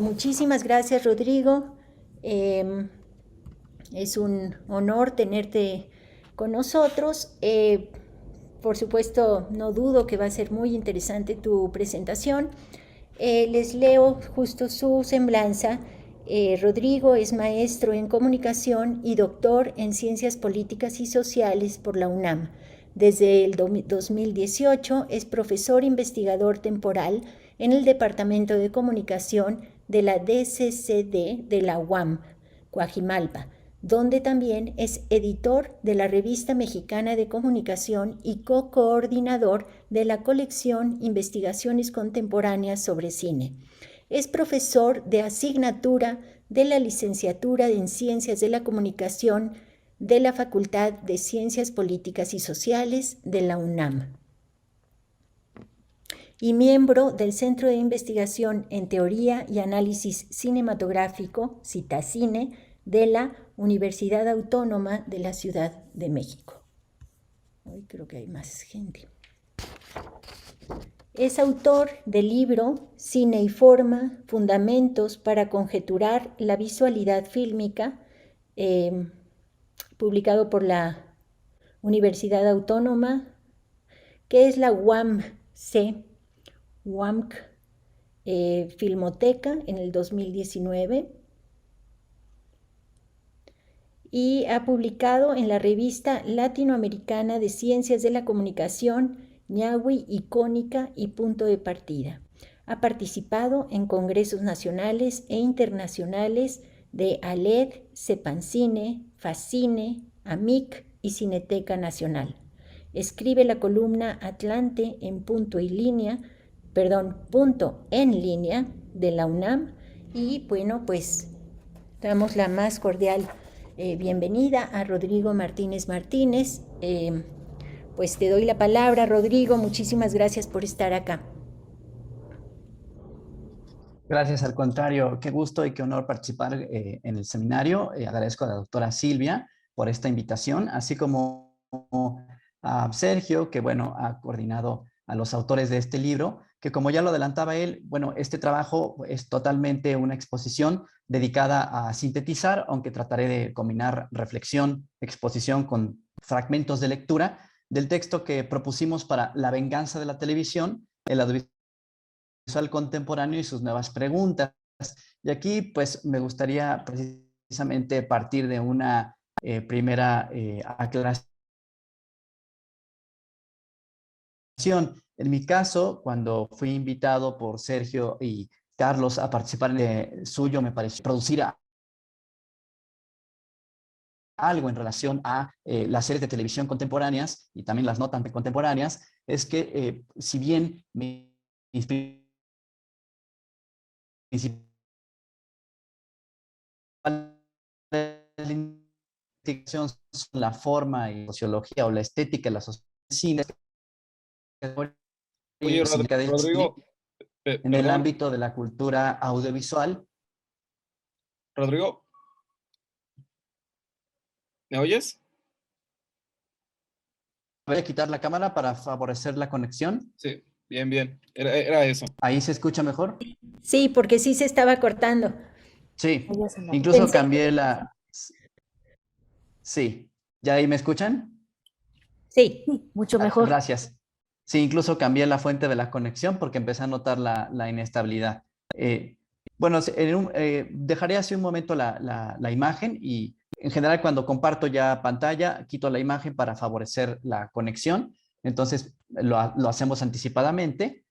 Pues muchísimas gracias, Rodrigo. Es un honor tenerte con nosotros. Por supuesto, no dudo que va a ser muy interesante tu presentación. Les leo justo su semblanza. Rodrigo es maestro en comunicación y doctor en ciencias políticas y sociales por la UNAM. Desde el 2018 es profesor investigador temporal en el Departamento de Comunicación de la DCCD de la UAM, Coajimalpa, donde también es editor de la Revista Mexicana de Comunicación y co-coordinador de la colección Investigaciones Contemporáneas sobre Cine. Es profesor de asignatura de la licenciatura en Ciencias de la Comunicación de la Facultad de Ciencias Políticas y Sociales de la UNAM y miembro del Centro de Investigación en Teoría y Análisis Cinematográfico, CITACINE, de la Universidad Autónoma de la Ciudad de México. Hoy creo que hay más gente. Es autor del libro Cine y Forma, Fundamentos para Conjeturar la Visualidad Fílmica, publicado por la Universidad Autónoma, que es la UAMC, Filmoteca, en el 2019, y ha publicado en la revista latinoamericana de Ciencias de la Comunicación, Ñahui, Icónica y Punto de Partida. Ha participado en congresos nacionales e internacionales de ALED, Cepancine, Fascine, AMIC y Cineteca Nacional. Escribe la columna Atlante en Punto en Línea de la UNAM y bueno, pues damos la más cordial bienvenida a Rodrigo Martínez Martínez. Pues te doy la palabra, Rodrigo. Muchísimas gracias por estar acá. Gracias, al contrario. Qué gusto y qué honor participar en el seminario. Agradezco a la doctora Silvia por esta invitación, así como a Sergio, que bueno, ha coordinado a los autores de este libro, que como ya lo adelantaba él, bueno, este trabajo es totalmente una exposición dedicada a sintetizar, aunque trataré de combinar reflexión, exposición con fragmentos de lectura del texto que propusimos para La venganza de la televisión, el audiovisual contemporáneo y sus nuevas preguntas. Y aquí, pues, me gustaría precisamente partir de una primera aclaración. En mi caso, cuando fui invitado por Sergio y Carlos a participar en el suyo, me pareció producir algo en relación a las series de televisión contemporáneas y también las no tan contemporáneas, es que si bien mis principales son la forma y la sociología o la estética de la sociedad del cine, Oye, Rodrigo, en el perdón, ámbito de la cultura audiovisual. Rodrigo, ¿me oyes? Voy a quitar la cámara para favorecer la conexión. Sí, bien, era eso. ¿Ahí se escucha mejor? Sí, porque sí se estaba cortando. Sí, incluso cambié la... Sí, ¿ya ahí me escuchan? Sí, mucho mejor. Gracias. Sí, incluso cambié la fuente de la conexión porque empecé a notar la inestabilidad. Bueno, dejaré así un momento la imagen y en general cuando comparto ya pantalla, quito la imagen para favorecer la conexión. Entonces lo hacemos anticipadamente.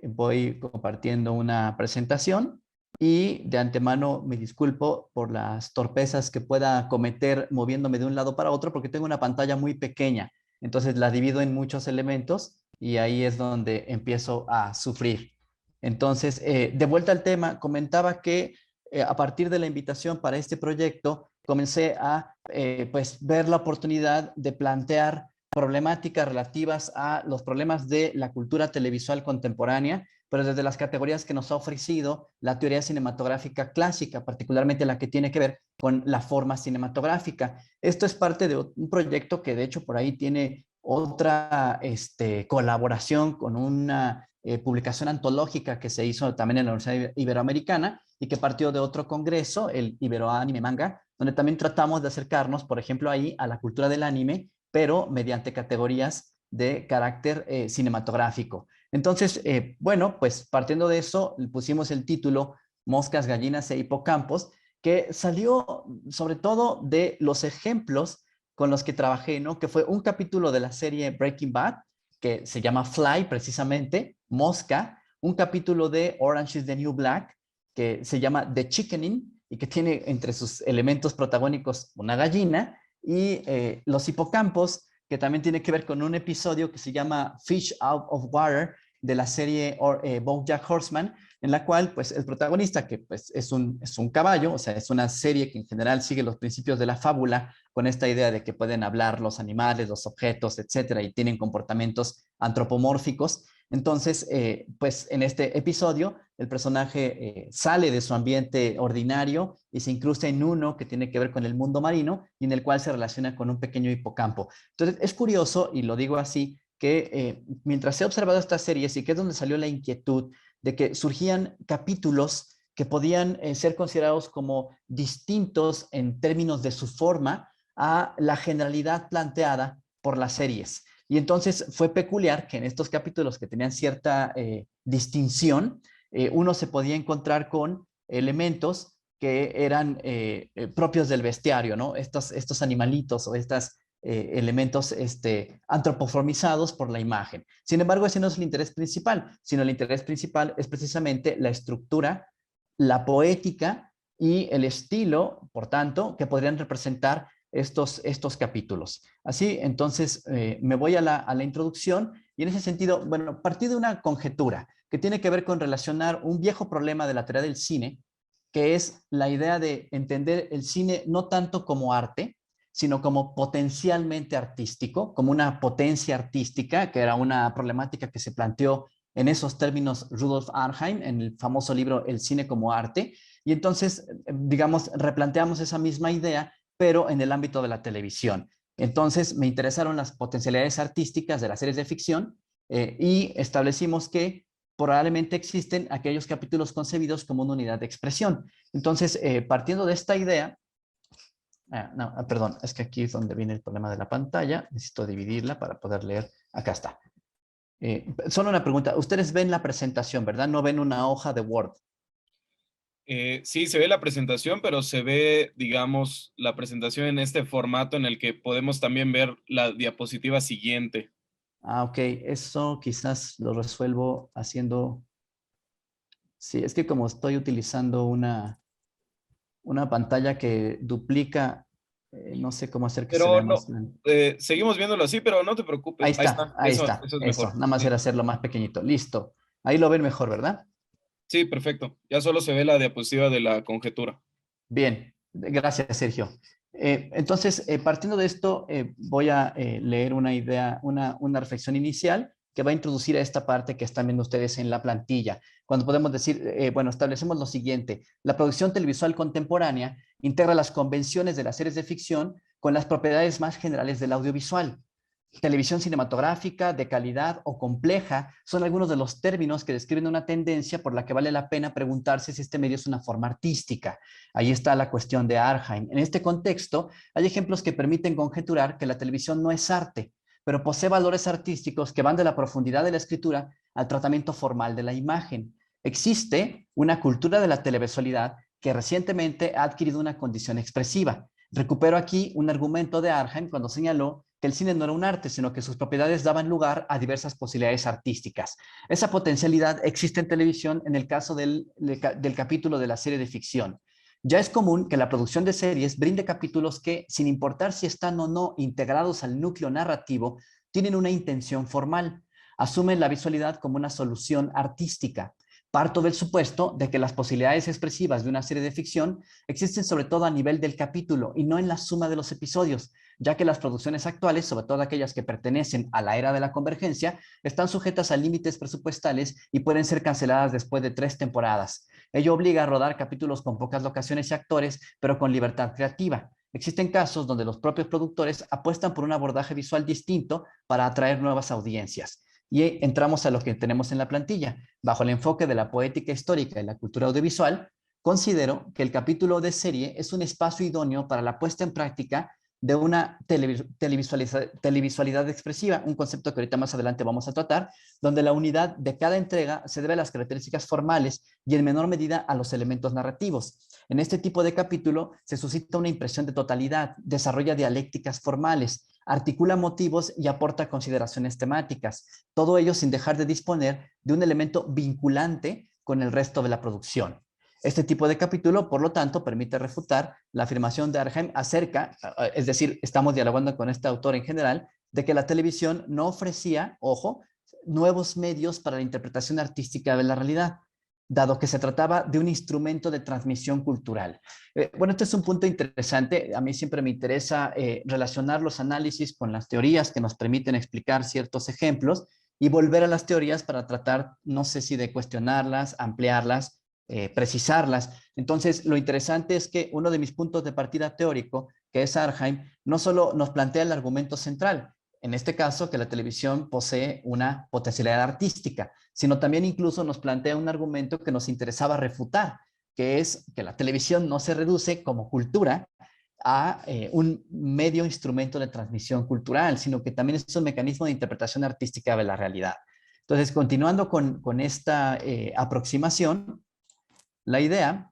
Voy compartiendo una presentación y de antemano me disculpo por las torpezas que pueda cometer moviéndome de un lado para otro porque tengo una pantalla muy pequeña. Entonces la divido en muchos elementos y ahí es donde empiezo a sufrir. Entonces, de vuelta al tema, comentaba que a partir de la invitación para este proyecto, comencé a pues, ver la oportunidad de plantear problemáticas relativas a los problemas de la cultura televisual contemporánea, pero desde las categorías que nos ha ofrecido la teoría cinematográfica clásica, particularmente la que tiene que ver con la forma cinematográfica. Esto es parte de un proyecto que de hecho por ahí tiene otra colaboración con una publicación antológica que se hizo también en la Universidad Iberoamericana y que partió de otro congreso, el Iberoanime Manga, donde también tratamos de acercarnos, por ejemplo, ahí a la cultura del anime, pero mediante categorías de carácter cinematográfico. Entonces, bueno, pues partiendo de eso, pusimos el título Moscas, Gallinas e Hipocampos, que salió sobre todo de los ejemplos con los que trabajé, ¿no? Que fue un capítulo de la serie Breaking Bad, que se llama Fly precisamente, Mosca, un capítulo de Orange is the New Black, que se llama The Chickening, y que tiene entre sus elementos protagónicos una gallina, y los hipocampos, que también tiene que ver con un episodio que se llama Fish Out of Water, de la serie BoJack Horseman, en la cual pues el protagonista, que pues es un caballo, o sea, es una serie que en general sigue los principios de la fábula, con esta idea de que pueden hablar los animales, los objetos, etcétera, y tienen comportamientos antropomórficos. Entonces, pues en este episodio, el personaje sale de su ambiente ordinario y se incrusta en uno que tiene que ver con el mundo marino y en el cual se relaciona con un pequeño hipocampo. Entonces, es curioso, y lo digo así, que mientras he observado estas series y que es donde salió la inquietud de que surgían capítulos que podían ser considerados como distintos en términos de su forma a la generalidad planteada por las series. Y entonces fue peculiar que en estos capítulos que tenían cierta distinción, uno se podía encontrar con elementos que eran propios del bestiario, ¿no? Estos animalitos o estas elementos antropoformizados por la imagen. Sin embargo, ese no es el interés principal, sino el interés principal es precisamente la estructura, la poética y el estilo, por tanto, que podrían representar estos capítulos. Así, entonces, me voy a la introducción y en ese sentido, bueno, partí de una conjetura que tiene que ver con relacionar un viejo problema de la teoría del cine, que es la idea de entender el cine no tanto como arte, sino como potencialmente artístico, como una potencia artística, que era una problemática que se planteó en esos términos Rudolf Arnheim en el famoso libro El cine como arte. Y entonces, digamos, replanteamos esa misma idea, pero en el ámbito de la televisión. Entonces, me interesaron las potencialidades artísticas de las series de ficción y establecimos que probablemente existen aquellos capítulos concebidos como una unidad de expresión. Entonces, partiendo de esta idea, perdón, es que aquí es donde viene el problema de la pantalla. Necesito dividirla para poder leer. Acá está. Solo una pregunta. Ustedes ven la presentación, ¿verdad? No ven una hoja de Word. Sí, se ve la presentación, pero se ve, digamos, la presentación en este formato en el que podemos también ver la diapositiva siguiente. Ok. Eso quizás lo resuelvo haciendo... Sí, es que como estoy utilizando una pantalla que duplica, no sé cómo hacer que se Pero vea no, más grande. seguimos viéndolo así, pero no te Ahí preocupes. Ahí está, está, ahí está. eso es Eso, mejor. nada más Sí, era hacerlo más pequeñito. Listo. Ahí lo ven mejor, ¿verdad? sí, perfecto. Ya solo se ve la diapositiva de la conjetura. Bien, gracias, Sergio. Entonces, partiendo de esto, voy a leer una idea, una reflexión inicial que va a introducir a esta parte que están viendo ustedes en la plantilla. Cuando podemos decir, bueno, establecemos lo siguiente: la producción televisual contemporánea integra las convenciones de las series de ficción con las propiedades más generales del audiovisual. Televisión cinematográfica, de calidad o compleja son algunos de los términos que describen una tendencia por la que vale la pena preguntarse si este medio es una forma artística. Ahí está la cuestión de Arnheim. En este contexto, hay ejemplos que permiten conjeturar que la televisión no es arte, pero posee valores artísticos que van de la profundidad de la escritura al tratamiento formal de la imagen. Existe una cultura de la televisualidad que recientemente ha adquirido una condición expresiva. Recupero aquí un argumento de Arnheim cuando señaló que el cine no era un arte, sino que sus propiedades daban lugar a diversas posibilidades artísticas. Esa potencialidad existe en televisión en el caso del capítulo de la serie de ficción. Ya es común que la producción de series brinde capítulos que, sin importar si están o no integrados al núcleo narrativo, tienen una intención formal. Asumen la visualidad como una solución artística. Parto del supuesto de que las posibilidades expresivas de una serie de ficción existen sobre todo a nivel del capítulo y no en la suma de los episodios, ya que las producciones actuales, sobre todo aquellas que pertenecen a la era de la convergencia, están sujetas a límites presupuestales y pueden ser canceladas después de 3 temporadas. Ello obliga a rodar capítulos con pocas locaciones y actores, pero con libertad creativa. Existen casos donde los propios productores apuestan por un abordaje visual distinto para atraer nuevas audiencias. Y entramos a lo que tenemos en la plantilla. Bajo el enfoque de la poética histórica y la cultura audiovisual, considero que el capítulo de serie es un espacio idóneo para la puesta en práctica de una televisualidad expresiva, un concepto que ahorita más adelante vamos a tratar, donde la unidad de cada entrega se debe a las características formales y en menor medida a los elementos narrativos. En este tipo de capítulo se suscita una impresión de totalidad, desarrolla dialécticas formales, articula motivos y aporta consideraciones temáticas, todo ello sin dejar de disponer de un elemento vinculante con el resto de la producción. Este tipo de capítulo, por lo tanto, permite refutar la afirmación de Arnhem acerca, es decir, estamos dialogando con este autor en general, de que la televisión no ofrecía, ojo, nuevos medios para la interpretación artística de la realidad, dado que se trataba de un instrumento de transmisión cultural. Bueno, este es un punto interesante. A mí siempre me interesa relacionar los análisis con las teorías que nos permiten explicar ciertos ejemplos y volver a las teorías para tratar, no sé si de cuestionarlas, ampliarlas, precisarlas. Entonces, lo interesante es que uno de mis puntos de partida teórico, que es Arnhem, no solo nos plantea el argumento central, en este caso que la televisión posee una potencialidad artística, sino también incluso nos plantea un argumento que nos interesaba refutar, que es que la televisión no se reduce como cultura a un medio instrumento de transmisión cultural, sino que también es un mecanismo de interpretación artística de la realidad. Entonces, continuando con esta aproximación, la idea,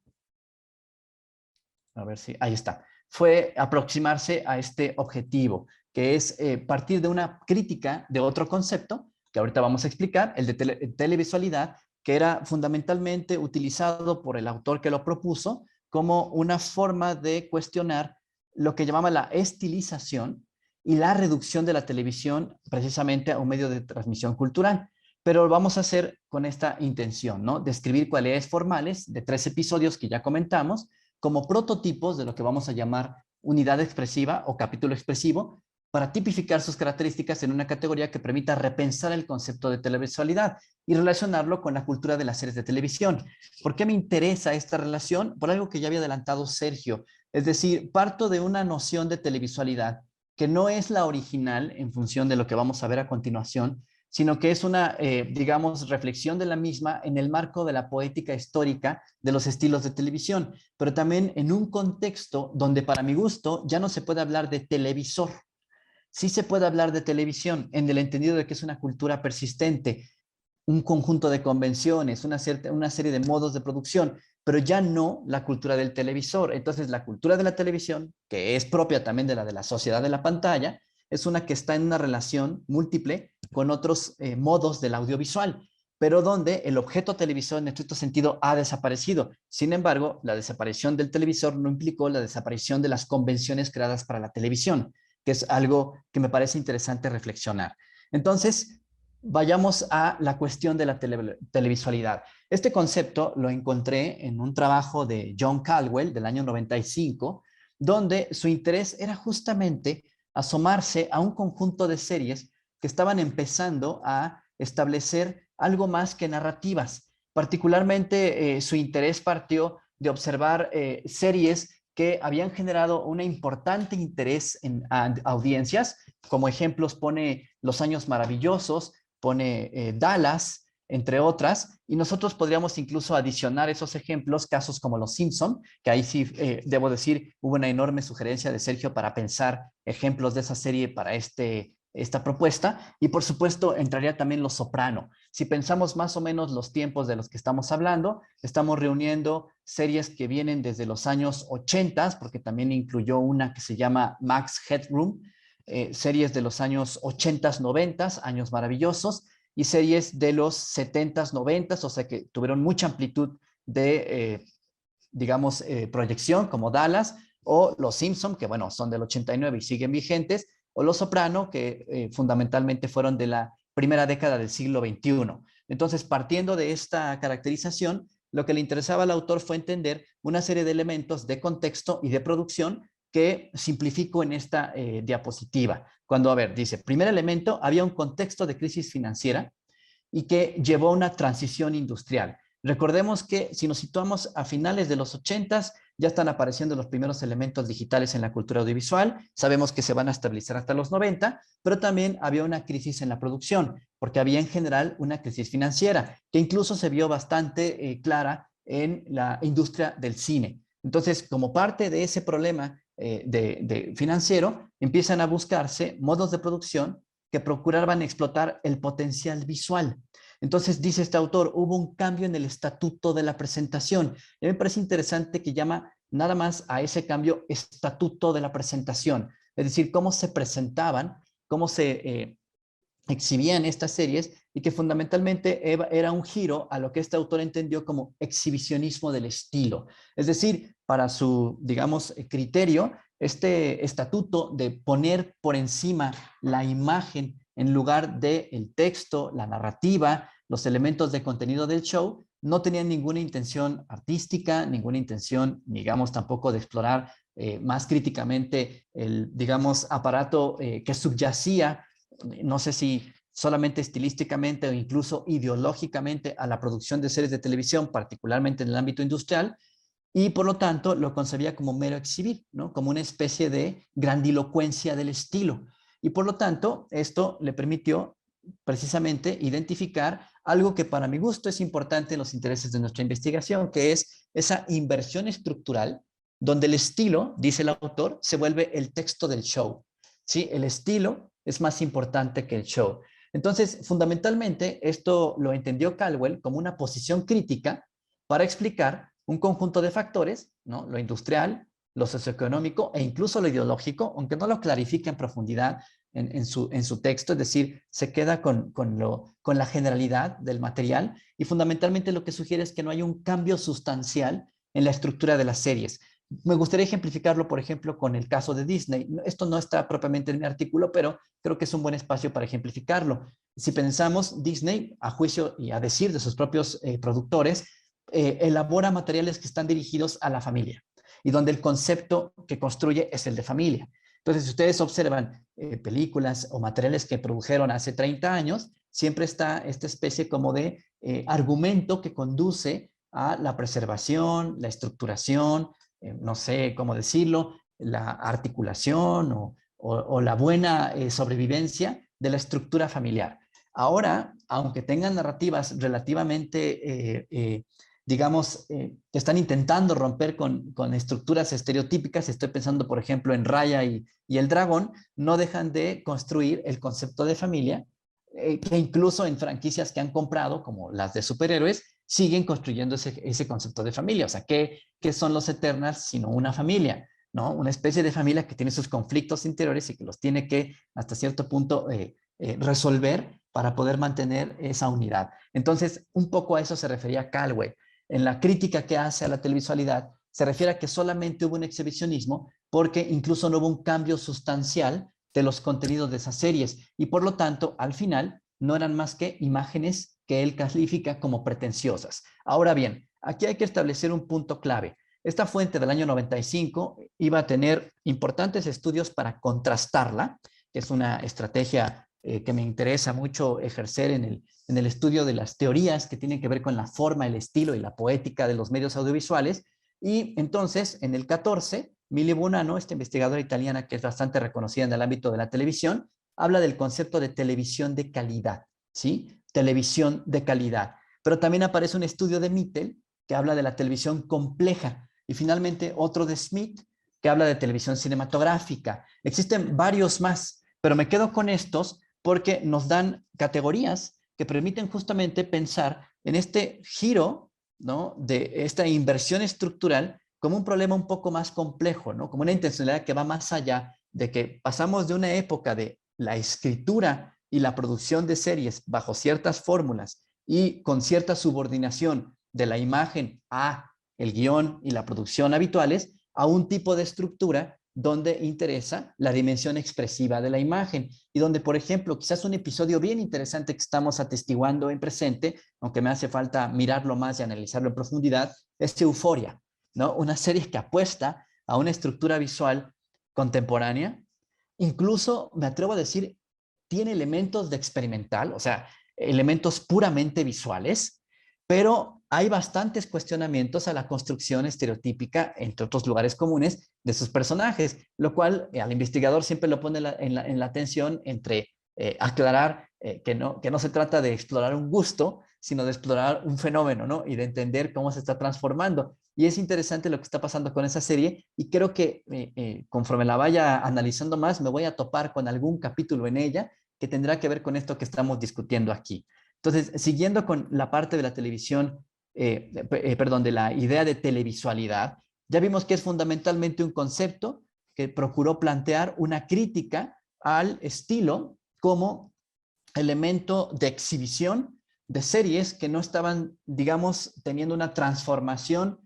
a ver si, ahí está, fue aproximarse a este objetivo, que es partir de una crítica de otro concepto, que ahorita vamos a explicar, el de televisualidad, que era fundamentalmente utilizado por el autor que lo propuso como una forma de cuestionar lo que llamaba la estilización y la reducción de la televisión precisamente a un medio de transmisión cultural. Pero lo vamos a hacer con esta intención, ¿no? Describir cualidades formales de 3 episodios que ya comentamos, como prototipos de lo que vamos a llamar unidad expresiva o capítulo expresivo, para tipificar sus características en una categoría que permita repensar el concepto de televisualidad y relacionarlo con la cultura de las series de televisión. ¿Por qué me interesa esta relación? Por algo que ya había adelantado Sergio. Es decir, parto de una noción de televisualidad que no es la original en función de lo que vamos a ver a continuación, sino que es una, digamos, reflexión de la misma en el marco de la poética histórica de los estilos de televisión, pero también en un contexto donde para mi gusto ya no se puede hablar de televisor. Sí se puede hablar de televisión en el entendido de que es una cultura persistente, un conjunto de convenciones, una serie de modos de producción, pero ya no la cultura del televisor. Entonces, la cultura de la televisión, que es propia también de la sociedad de la pantalla, es una que está en una relación múltiple con otros modos del audiovisual, pero donde el objeto televisor en estricto sentido ha desaparecido. Sin embargo, la desaparición del televisor no implicó la desaparición de las convenciones creadas para la televisión, que es algo que me parece interesante reflexionar. Entonces, vayamos a la cuestión de la televisualidad. Este concepto lo encontré en un trabajo de John Caldwell del año 95, donde su interés era justamente asomarse a un conjunto de series que estaban empezando a establecer algo más que narrativas. Particularmente su interés partió de observar series que habían generado un importante interés en audiencias. Como ejemplos pone Los Años Maravillosos, pone Dallas, entre otras, y nosotros podríamos incluso adicionar esos ejemplos, casos como Los Simpson, que ahí sí, debo decir, hubo una enorme sugerencia de Sergio para pensar ejemplos de esa serie para esta propuesta, y por supuesto entraría también Los Soprano. Si pensamos más o menos los tiempos de los que estamos hablando, estamos reuniendo series que vienen desde los años 80, porque también incluyó una que se llama Max Headroom, series de los años 80, 90, años maravillosos, y series de los 70, 90, o sea que tuvieron mucha amplitud de, digamos, proyección, como Dallas, o Los Simpson, que bueno, son del 89 y siguen vigentes, o Los Soprano, que fundamentalmente fueron de la primera década del siglo XXI. Entonces, partiendo de esta caracterización, lo que le interesaba al autor fue entender una serie de elementos de contexto y de producción que simplifico en esta diapositiva. Cuando, a ver, dice, primer elemento, había un contexto de crisis financiera y que llevó a una transición industrial. Recordemos que si nos situamos a finales de los 80s, ya están apareciendo los primeros elementos digitales en la cultura audiovisual. Sabemos que se van a estabilizar hasta los 90, pero también había una crisis en la producción, porque había en general una crisis financiera, que incluso se vio bastante clara en la industria del cine. Entonces, como parte de ese problema financiero, empiezan a buscarse modos de producción que procuraban explotar el potencial visual. Entonces, dice este autor, hubo un cambio en el estatuto de la presentación. Y me parece interesante que llama nada más a ese cambio estatuto de la presentación. Es decir, cómo se presentaban, cómo se exhibían estas series y que fundamentalmente era un giro a lo que este autor entendió como exhibicionismo del estilo. Es decir, para su, digamos, criterio, este estatuto de poner por encima la imagen en lugar del texto, la narrativa, los elementos de contenido del show, no tenían ninguna intención artística, ninguna intención, digamos, tampoco de explorar más críticamente el, digamos, aparato que subyacía, no sé si solamente estilísticamente o incluso ideológicamente a la producción de series de televisión, particularmente en el ámbito industrial, y por lo tanto lo concebía como mero exhibir, ¿no? Como una especie de grandilocuencia del estilo. Y por lo tanto, esto le permitió precisamente identificar algo que para mi gusto es importante en los intereses de nuestra investigación, que es esa inversión estructural donde el estilo, dice el autor, se vuelve el texto del show. ¿Sí? El estilo es más importante que el show. Entonces, fundamentalmente, esto lo entendió Caldwell como una posición crítica para explicar un conjunto de factores, ¿no? Lo industrial, lo socioeconómico e incluso lo ideológico, aunque no lo clarifica en profundidad en su texto, es decir, se queda con la generalidad del material y fundamentalmente lo que sugiere es que no hay un cambio sustancial en la estructura de las series. Me gustaría ejemplificarlo, por ejemplo, con el caso de Disney. Esto no está propiamente en mi artículo, pero creo que es un buen espacio para ejemplificarlo. Si pensamos, Disney, a juicio y a decir de sus propios productores, elabora materiales que están dirigidos a la familia y donde el concepto que construye es el de familia. Entonces, si ustedes observan películas o materiales que produjeron hace 30 años, siempre está esta especie como de argumento que conduce a la preservación, la estructuración, no sé cómo decirlo, la articulación o la buena sobrevivencia de la estructura familiar. Ahora, aunque tengan narrativas relativamente, digamos, que están intentando romper con estructuras estereotípicas, estoy pensando, por ejemplo, en Raya y el dragón, no dejan de construir el concepto de familia, que incluso en franquicias que han comprado, como las de superhéroes, siguen construyendo ese concepto de familia. O sea, ¿qué son los Eternals sino una familia? ¿No? Una especie de familia que tiene sus conflictos interiores y que los tiene que, hasta cierto punto, resolver para poder mantener esa unidad. Entonces, un poco a eso se refería Caldwell. En la crítica que hace a la televisualidad, se refiere a que solamente hubo un exhibicionismo porque incluso no hubo un cambio sustancial de los contenidos de esas series y por lo tanto, al final, no eran más que imágenes que él califica como pretenciosas. Ahora bien, aquí hay que establecer un punto clave. Esta fuente del año 95 iba a tener importantes estudios para contrastarla, que es una estrategia que me interesa mucho ejercer en el estudio de las teorías que tienen que ver con la forma, el estilo y la poética de los medios audiovisuales. Y entonces, en el 14, Mili Bonanno, esta investigadora italiana que es bastante reconocida en el ámbito de la televisión, habla del concepto de televisión de calidad, ¿sí? Televisión de calidad. Pero también aparece un estudio de Mittel que habla de la televisión compleja y finalmente otro de Smith que habla de televisión cinematográfica. Existen varios más, pero me quedo con estos porque nos dan categorías que permiten justamente pensar en este giro, ¿no? De esta inversión estructural como un problema un poco más complejo, ¿no? Como una intencionalidad que va más allá de que pasamos de una época de la escritura y la producción de series bajo ciertas fórmulas y con cierta subordinación de la imagen a el guión y la producción habituales, a un tipo de estructura donde interesa la dimensión expresiva de la imagen y donde, por ejemplo, quizás un episodio bien interesante que estamos atestiguando en presente, aunque me hace falta mirarlo más y analizarlo en profundidad, es Euphoria, ¿no? Una serie que apuesta a una estructura visual contemporánea, incluso me atrevo a decir, tiene elementos de experimental, o sea, elementos puramente visuales, pero hay bastantes cuestionamientos a la construcción estereotípica, entre otros lugares comunes, de sus personajes, lo cual al investigador siempre lo pone en la tensión entre aclarar que no se trata de explorar un gusto, sino de explorar un fenómeno, ¿no? Y de entender cómo se está transformando. Y es interesante lo que está pasando con esa serie y creo que conforme la vaya analizando más, me voy a topar con algún capítulo en ella que tendrá que ver con esto que estamos discutiendo aquí. Entonces, siguiendo con la parte de la televisión, perdón, de la idea de televisualidad, ya vimos que es fundamentalmente un concepto que procuró plantear una crítica al estilo como elemento de exhibición de series que no estaban, digamos, teniendo una transformación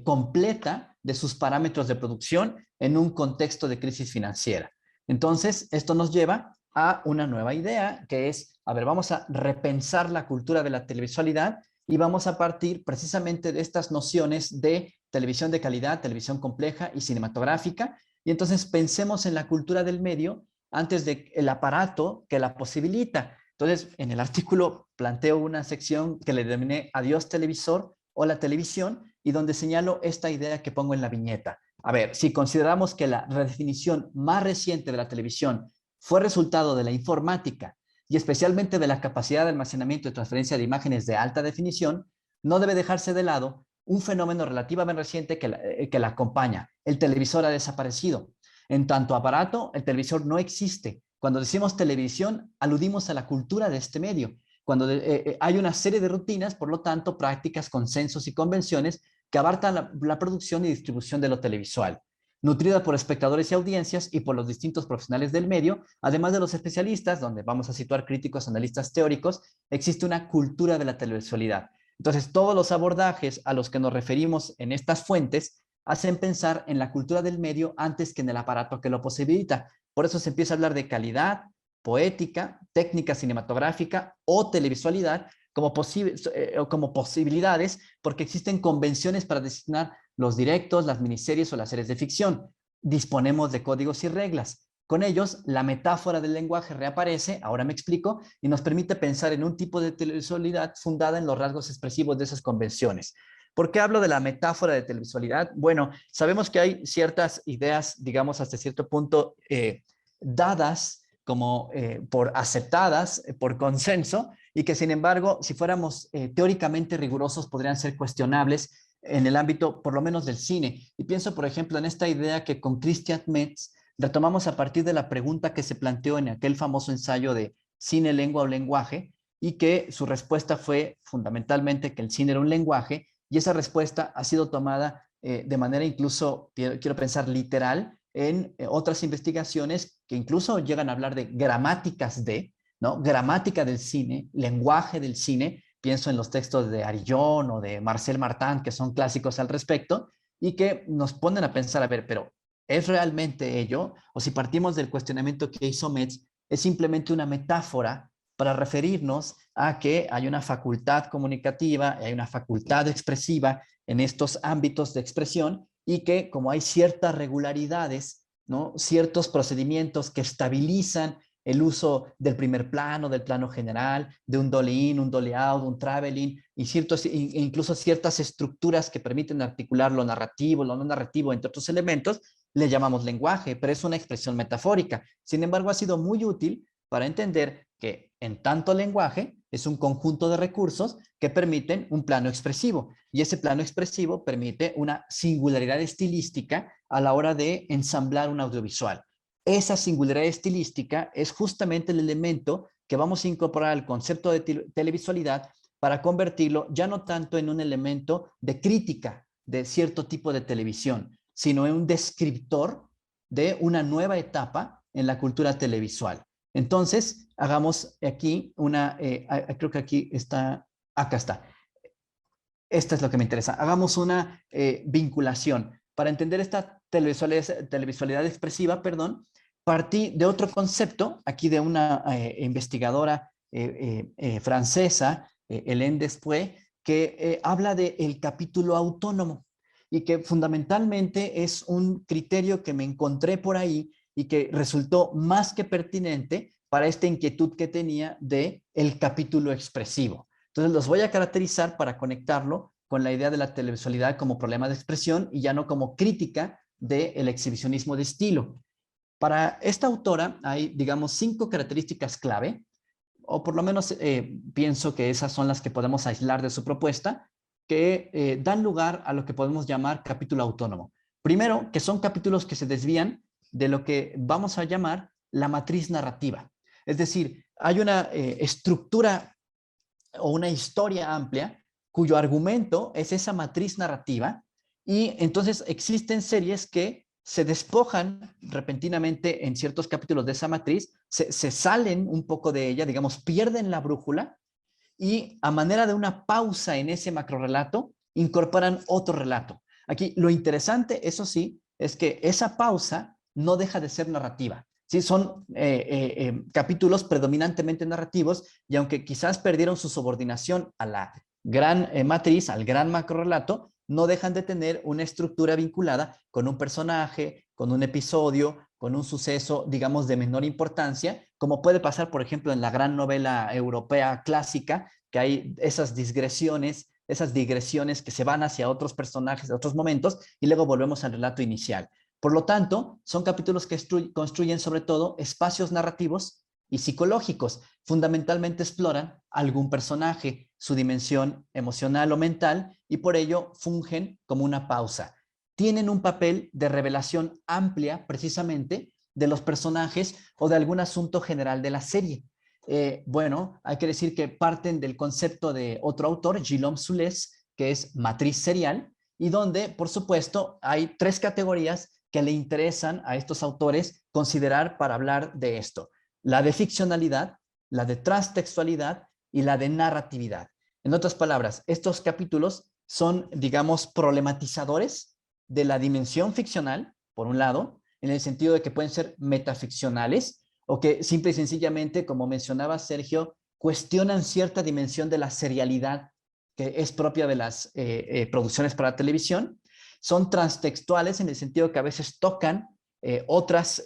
completa de sus parámetros de producción en un contexto de crisis financiera. Entonces, esto nos lleva a una nueva idea que es, a ver, vamos a repensar la cultura de la televisualidad y vamos a partir precisamente de estas nociones de televisión de calidad, televisión compleja y cinematográfica. Y entonces pensemos en la cultura del medio antes del aparato que la posibilita. Entonces, en el artículo planteo una sección que le denominé Adiós televisor o la televisión y donde señalo esta idea que pongo en la viñeta. A ver, si consideramos que la redefinición más reciente de la televisión fue resultado de la informática y especialmente de la capacidad de almacenamiento y transferencia de imágenes de alta definición, no debe dejarse de lado un fenómeno relativamente reciente que la acompaña. El televisor ha desaparecido. En tanto aparato, el televisor no existe. Cuando decimos televisión, aludimos a la cultura de este medio. Cuando hay una serie de rutinas, por lo tanto, prácticas, consensos y convenciones que abarcan la producción y distribución de lo televisual, nutrida por espectadores y audiencias y por los distintos profesionales del medio, además de los especialistas, donde vamos a situar críticos, analistas teóricos, existe una cultura de la televisualidad. Entonces, todos los abordajes a los que nos referimos en estas fuentes hacen pensar en la cultura del medio antes que en el aparato que lo posibilita. Por eso se empieza a hablar de calidad, poética, técnica cinematográfica o televisualidad como posibilidades, porque existen convenciones para designar los directos, las miniseries o las series de ficción. Disponemos de códigos y reglas. Con ellos, la metáfora del lenguaje reaparece, ahora me explico, y nos permite pensar en un tipo de televisualidad fundada en los rasgos expresivos de esas convenciones. ¿Por qué hablo de la metáfora de televisualidad? Bueno, sabemos que hay ciertas ideas, digamos, hasta cierto punto dadas como por aceptadas, por consenso, y que sin embargo, si fuéramos teóricamente rigurosos, podrían ser cuestionables en el ámbito, por lo menos del cine. Y pienso, por ejemplo, en esta idea que con Christian Metz retomamos a partir de la pregunta que se planteó en aquel famoso ensayo de cine, lengua o lenguaje, y que su respuesta fue fundamentalmente que el cine era un lenguaje, y esa respuesta ha sido tomada de manera incluso, quiero pensar, literal, en otras investigaciones que incluso llegan a hablar de gramáticas de, ¿no? Gramática del cine, lenguaje del cine, pienso en los textos de Arillon o de Marcel Martin, que son clásicos al respecto, y que nos ponen a pensar, a ver, pero ¿es realmente ello? O si partimos del cuestionamiento que hizo Metz, es simplemente una metáfora para referirnos a que hay una facultad comunicativa, hay una facultad expresiva en estos ámbitos de expresión y que como hay ciertas regularidades, ¿no? Ciertos procedimientos que estabilizan el uso del primer plano, del plano general, de un dolly in, un dolly out, un traveling, y incluso ciertas estructuras que permiten articular lo narrativo, lo no narrativo, entre otros elementos, le llamamos lenguaje, pero es una expresión metafórica. Sin embargo, ha sido muy útil para entender que en tanto lenguaje es un conjunto de recursos que permiten un plano expresivo y ese plano expresivo permite una singularidad estilística a la hora de ensamblar un audiovisual. Esa singularidad estilística es justamente el elemento que vamos a incorporar al concepto de televisualidad para convertirlo ya no tanto en un elemento de crítica de cierto tipo de televisión, sino en un descriptor de una nueva etapa en la cultura televisual. Entonces, hagamos aquí creo que aquí está, acá está. Esta es lo que me interesa. Hagamos una vinculación. Para entender esta televisualidad expresiva, partí de otro concepto, aquí de una investigadora francesa, Hélène Después, que habla del capítulo autónomo y que fundamentalmente es un criterio que me encontré por ahí y que resultó más que pertinente para esta inquietud que tenía de el capítulo expresivo. Entonces los voy a caracterizar para conectarlo con la idea de la televisualidad como problema de expresión y ya no como crítica del exhibicionismo de estilo. Para esta autora hay, digamos, 5 características clave, o por lo menos pienso que esas son las que podemos aislar de su propuesta, que dan lugar a lo que podemos llamar capítulo autónomo. Primero, que son capítulos que se desvían de lo que vamos a llamar la matriz narrativa. Es decir, hay una estructura o una historia amplia cuyo argumento es esa matriz narrativa y entonces existen series que se despojan repentinamente en ciertos capítulos de esa matriz, se salen un poco de ella, digamos, pierden la brújula y a manera de una pausa en ese macrorrelato, incorporan otro relato. Aquí lo interesante, eso sí, es que esa pausa no deja de ser narrativa. Sí, son capítulos predominantemente narrativos y aunque quizás perdieron su subordinación a la gran matriz, al gran macrorrelato, no dejan de tener una estructura vinculada con un personaje, con un episodio, con un suceso, digamos, de menor importancia, como puede pasar, por ejemplo, en la gran novela europea clásica, que hay esas digresiones que se van hacia otros personajes, a otros momentos, y luego volvemos al relato inicial. Por lo tanto, son capítulos que construyen sobre todo espacios narrativos y psicológicos. Fundamentalmente exploran algún personaje, su dimensión emocional o mental, y por ello fungen como una pausa. Tienen un papel de revelación amplia, precisamente, de los personajes o de algún asunto general de la serie. Bueno, hay que decir que parten del concepto de otro autor, Guillaume Soules, que es matriz serial, y donde, por supuesto, hay 3 categorías que le interesan a estos autores considerar para hablar de esto: la de ficcionalidad, la de transtextualidad y la de narratividad. En otras palabras, estos capítulos son, digamos, problematizadores de la dimensión ficcional, por un lado, en el sentido de que pueden ser metaficcionales o que simple y sencillamente, como mencionaba Sergio, cuestionan cierta dimensión de la serialidad que es propia de las producciones para televisión. Son transtextuales en el sentido que a veces tocan otras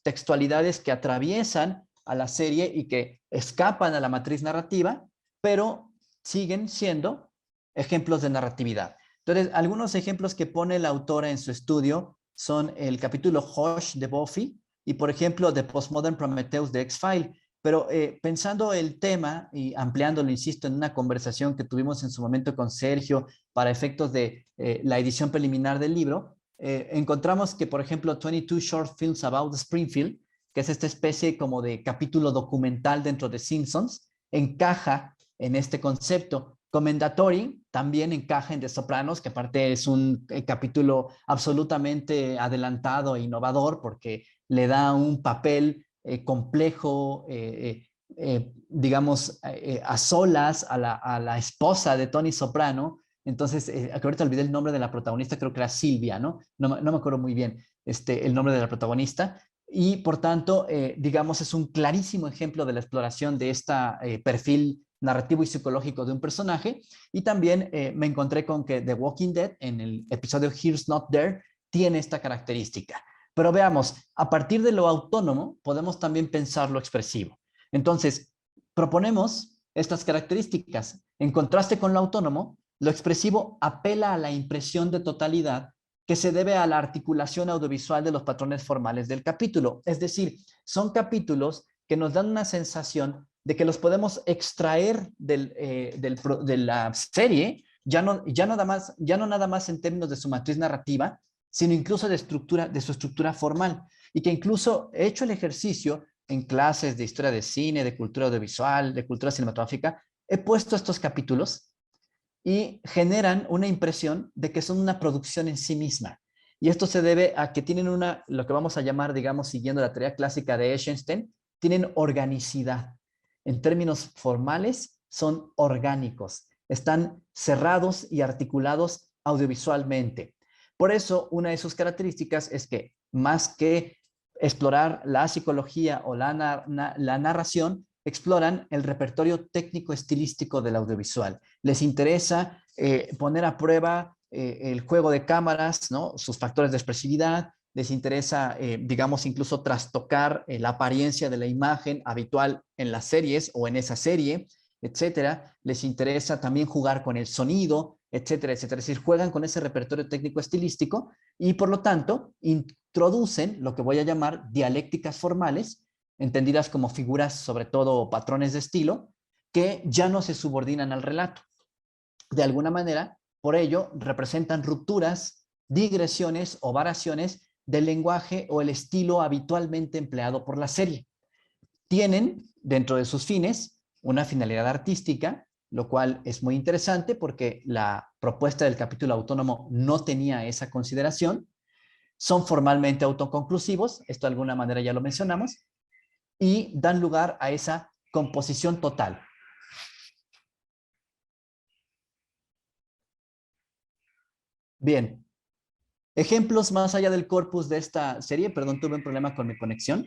textualidades que atraviesan a la serie y que escapan a la matriz narrativa, pero siguen siendo ejemplos de narratividad. Entonces, algunos ejemplos que pone la autora en su estudio son el capítulo Hush de Buffy y, por ejemplo, The Postmodern Prometheus de X-Files. Pero pensando el tema y ampliándolo, insisto, en una conversación que tuvimos en su momento con Sergio para efectos de la edición preliminar del libro, encontramos que, por ejemplo, 22 Short Films About Springfield, que es esta especie como de capítulo documental dentro de Simpsons, encaja en este concepto. Commendatory también encaja en The Sopranos, que aparte es un capítulo absolutamente adelantado e innovador porque le da un papel complejo, digamos, a solas a la esposa de Tony Soprano. Entonces, ahorita olvidé el nombre de la protagonista, creo que era Silvia, ¿no? No me acuerdo muy bien el nombre de la protagonista. Y por tanto, digamos, es un clarísimo ejemplo de la exploración de este perfil narrativo y psicológico de un personaje. Y también me encontré con que The Walking Dead, en el episodio Here's Not There, tiene esta característica. Pero veamos, a partir de lo autónomo podemos también pensar lo expresivo. Entonces, proponemos estas características. En contraste con lo autónomo, lo expresivo apela a la impresión de totalidad que se debe a la articulación audiovisual de los patrones formales del capítulo. Es decir, son capítulos que nos dan una sensación de que los podemos extraer de la serie, ya no nada más en términos de su matriz narrativa, sino incluso de su estructura formal. Y que incluso he hecho el ejercicio en clases de historia de cine, de cultura audiovisual, de cultura cinematográfica, he puesto estos capítulos y generan una impresión de que son una producción en sí misma. Y esto se debe a que tienen lo que vamos a llamar, digamos, siguiendo la teoría clásica de Eisenstein, tienen organicidad. En términos formales, son orgánicos, están cerrados y articulados audiovisualmente. Por eso, una de sus características es que, más que explorar la psicología o la narración, exploran el repertorio técnico estilístico del audiovisual. Les interesa poner a prueba el juego de cámaras, ¿no? Sus factores de expresividad. Les interesa, digamos, incluso trastocar la apariencia de la imagen habitual en las series o en esa serie. etcétera. Les interesa también jugar con el sonido, etcétera, etcétera. Es decir, juegan con ese repertorio técnico estilístico y por lo tanto introducen lo que voy a llamar dialécticas formales, entendidas como figuras, sobre todo patrones de estilo, que ya no se subordinan al relato. De alguna manera, por ello, representan rupturas, digresiones o variaciones del lenguaje o el estilo habitualmente empleado por la serie. Tienen, dentro de sus fines, una finalidad artística, lo cual es muy interesante porque la propuesta del capítulo autónomo no tenía esa consideración. Son formalmente autoconclusivos, esto de alguna manera ya lo mencionamos, y dan lugar a esa composición total. Bien, ejemplos más allá del corpus de esta serie. Perdón, tuve un problema con mi conexión,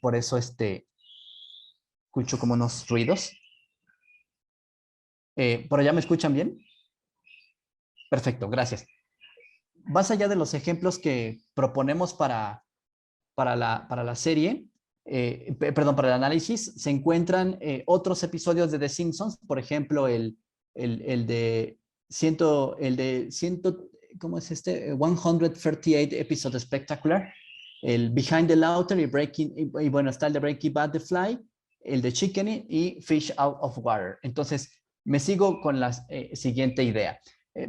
por eso escucho como unos ruidos. ¿Por allá me escuchan bien? Perfecto, gracias. Más allá de los ejemplos que proponemos para la serie, perdón, para el análisis, se encuentran otros episodios de The Simpsons, por ejemplo, el de ¿cómo es este? 138 Episode Spectacular, el Behind the Laughter y bueno, está el de Breaking Bad, The Fly, el de Chicken y Fish Out of Water. Entonces, me sigo con la siguiente idea.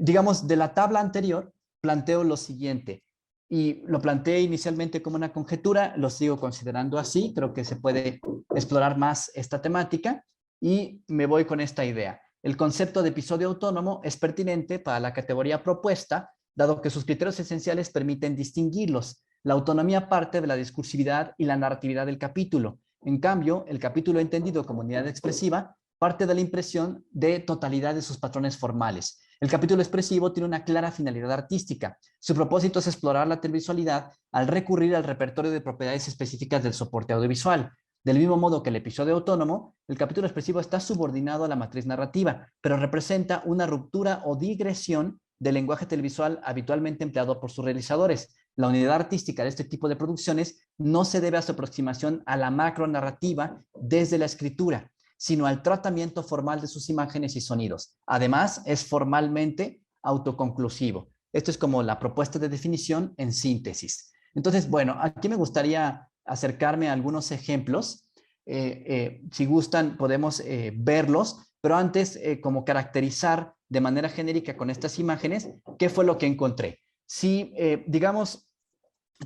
Digamos, de la tabla anterior, planteo lo siguiente, y lo planteé inicialmente como una conjetura, lo sigo considerando así, creo que se puede explorar más esta temática, y me voy con esta idea. El concepto de episodio autónomo es pertinente para la categoría propuesta, dado que sus criterios esenciales permiten distinguirlos. La autonomía parte de la discursividad y la narratividad del capítulo. En cambio, el capítulo entendido como unidad expresiva parte de la impresión de totalidad de sus patrones formales. El capítulo expresivo tiene una clara finalidad artística. Su propósito es explorar la televisualidad al recurrir al repertorio de propiedades específicas del soporte audiovisual. Del mismo modo que el episodio autónomo, el capítulo expresivo está subordinado a la matriz narrativa, pero representa una ruptura o digresión del lenguaje televisual habitualmente empleado por sus realizadores. La unidad artística de este tipo de producciones no se debe a su aproximación a la macronarrativa desde la escritura, sino al tratamiento formal de sus imágenes y sonidos. Además, es formalmente autoconclusivo. Esto es como la propuesta de definición en síntesis. Entonces, bueno, aquí me gustaría acercarme a algunos ejemplos. Si gustan, podemos verlos, pero antes, como caracterizar de manera genérica con estas imágenes, ¿qué fue lo que encontré? Si, digamos,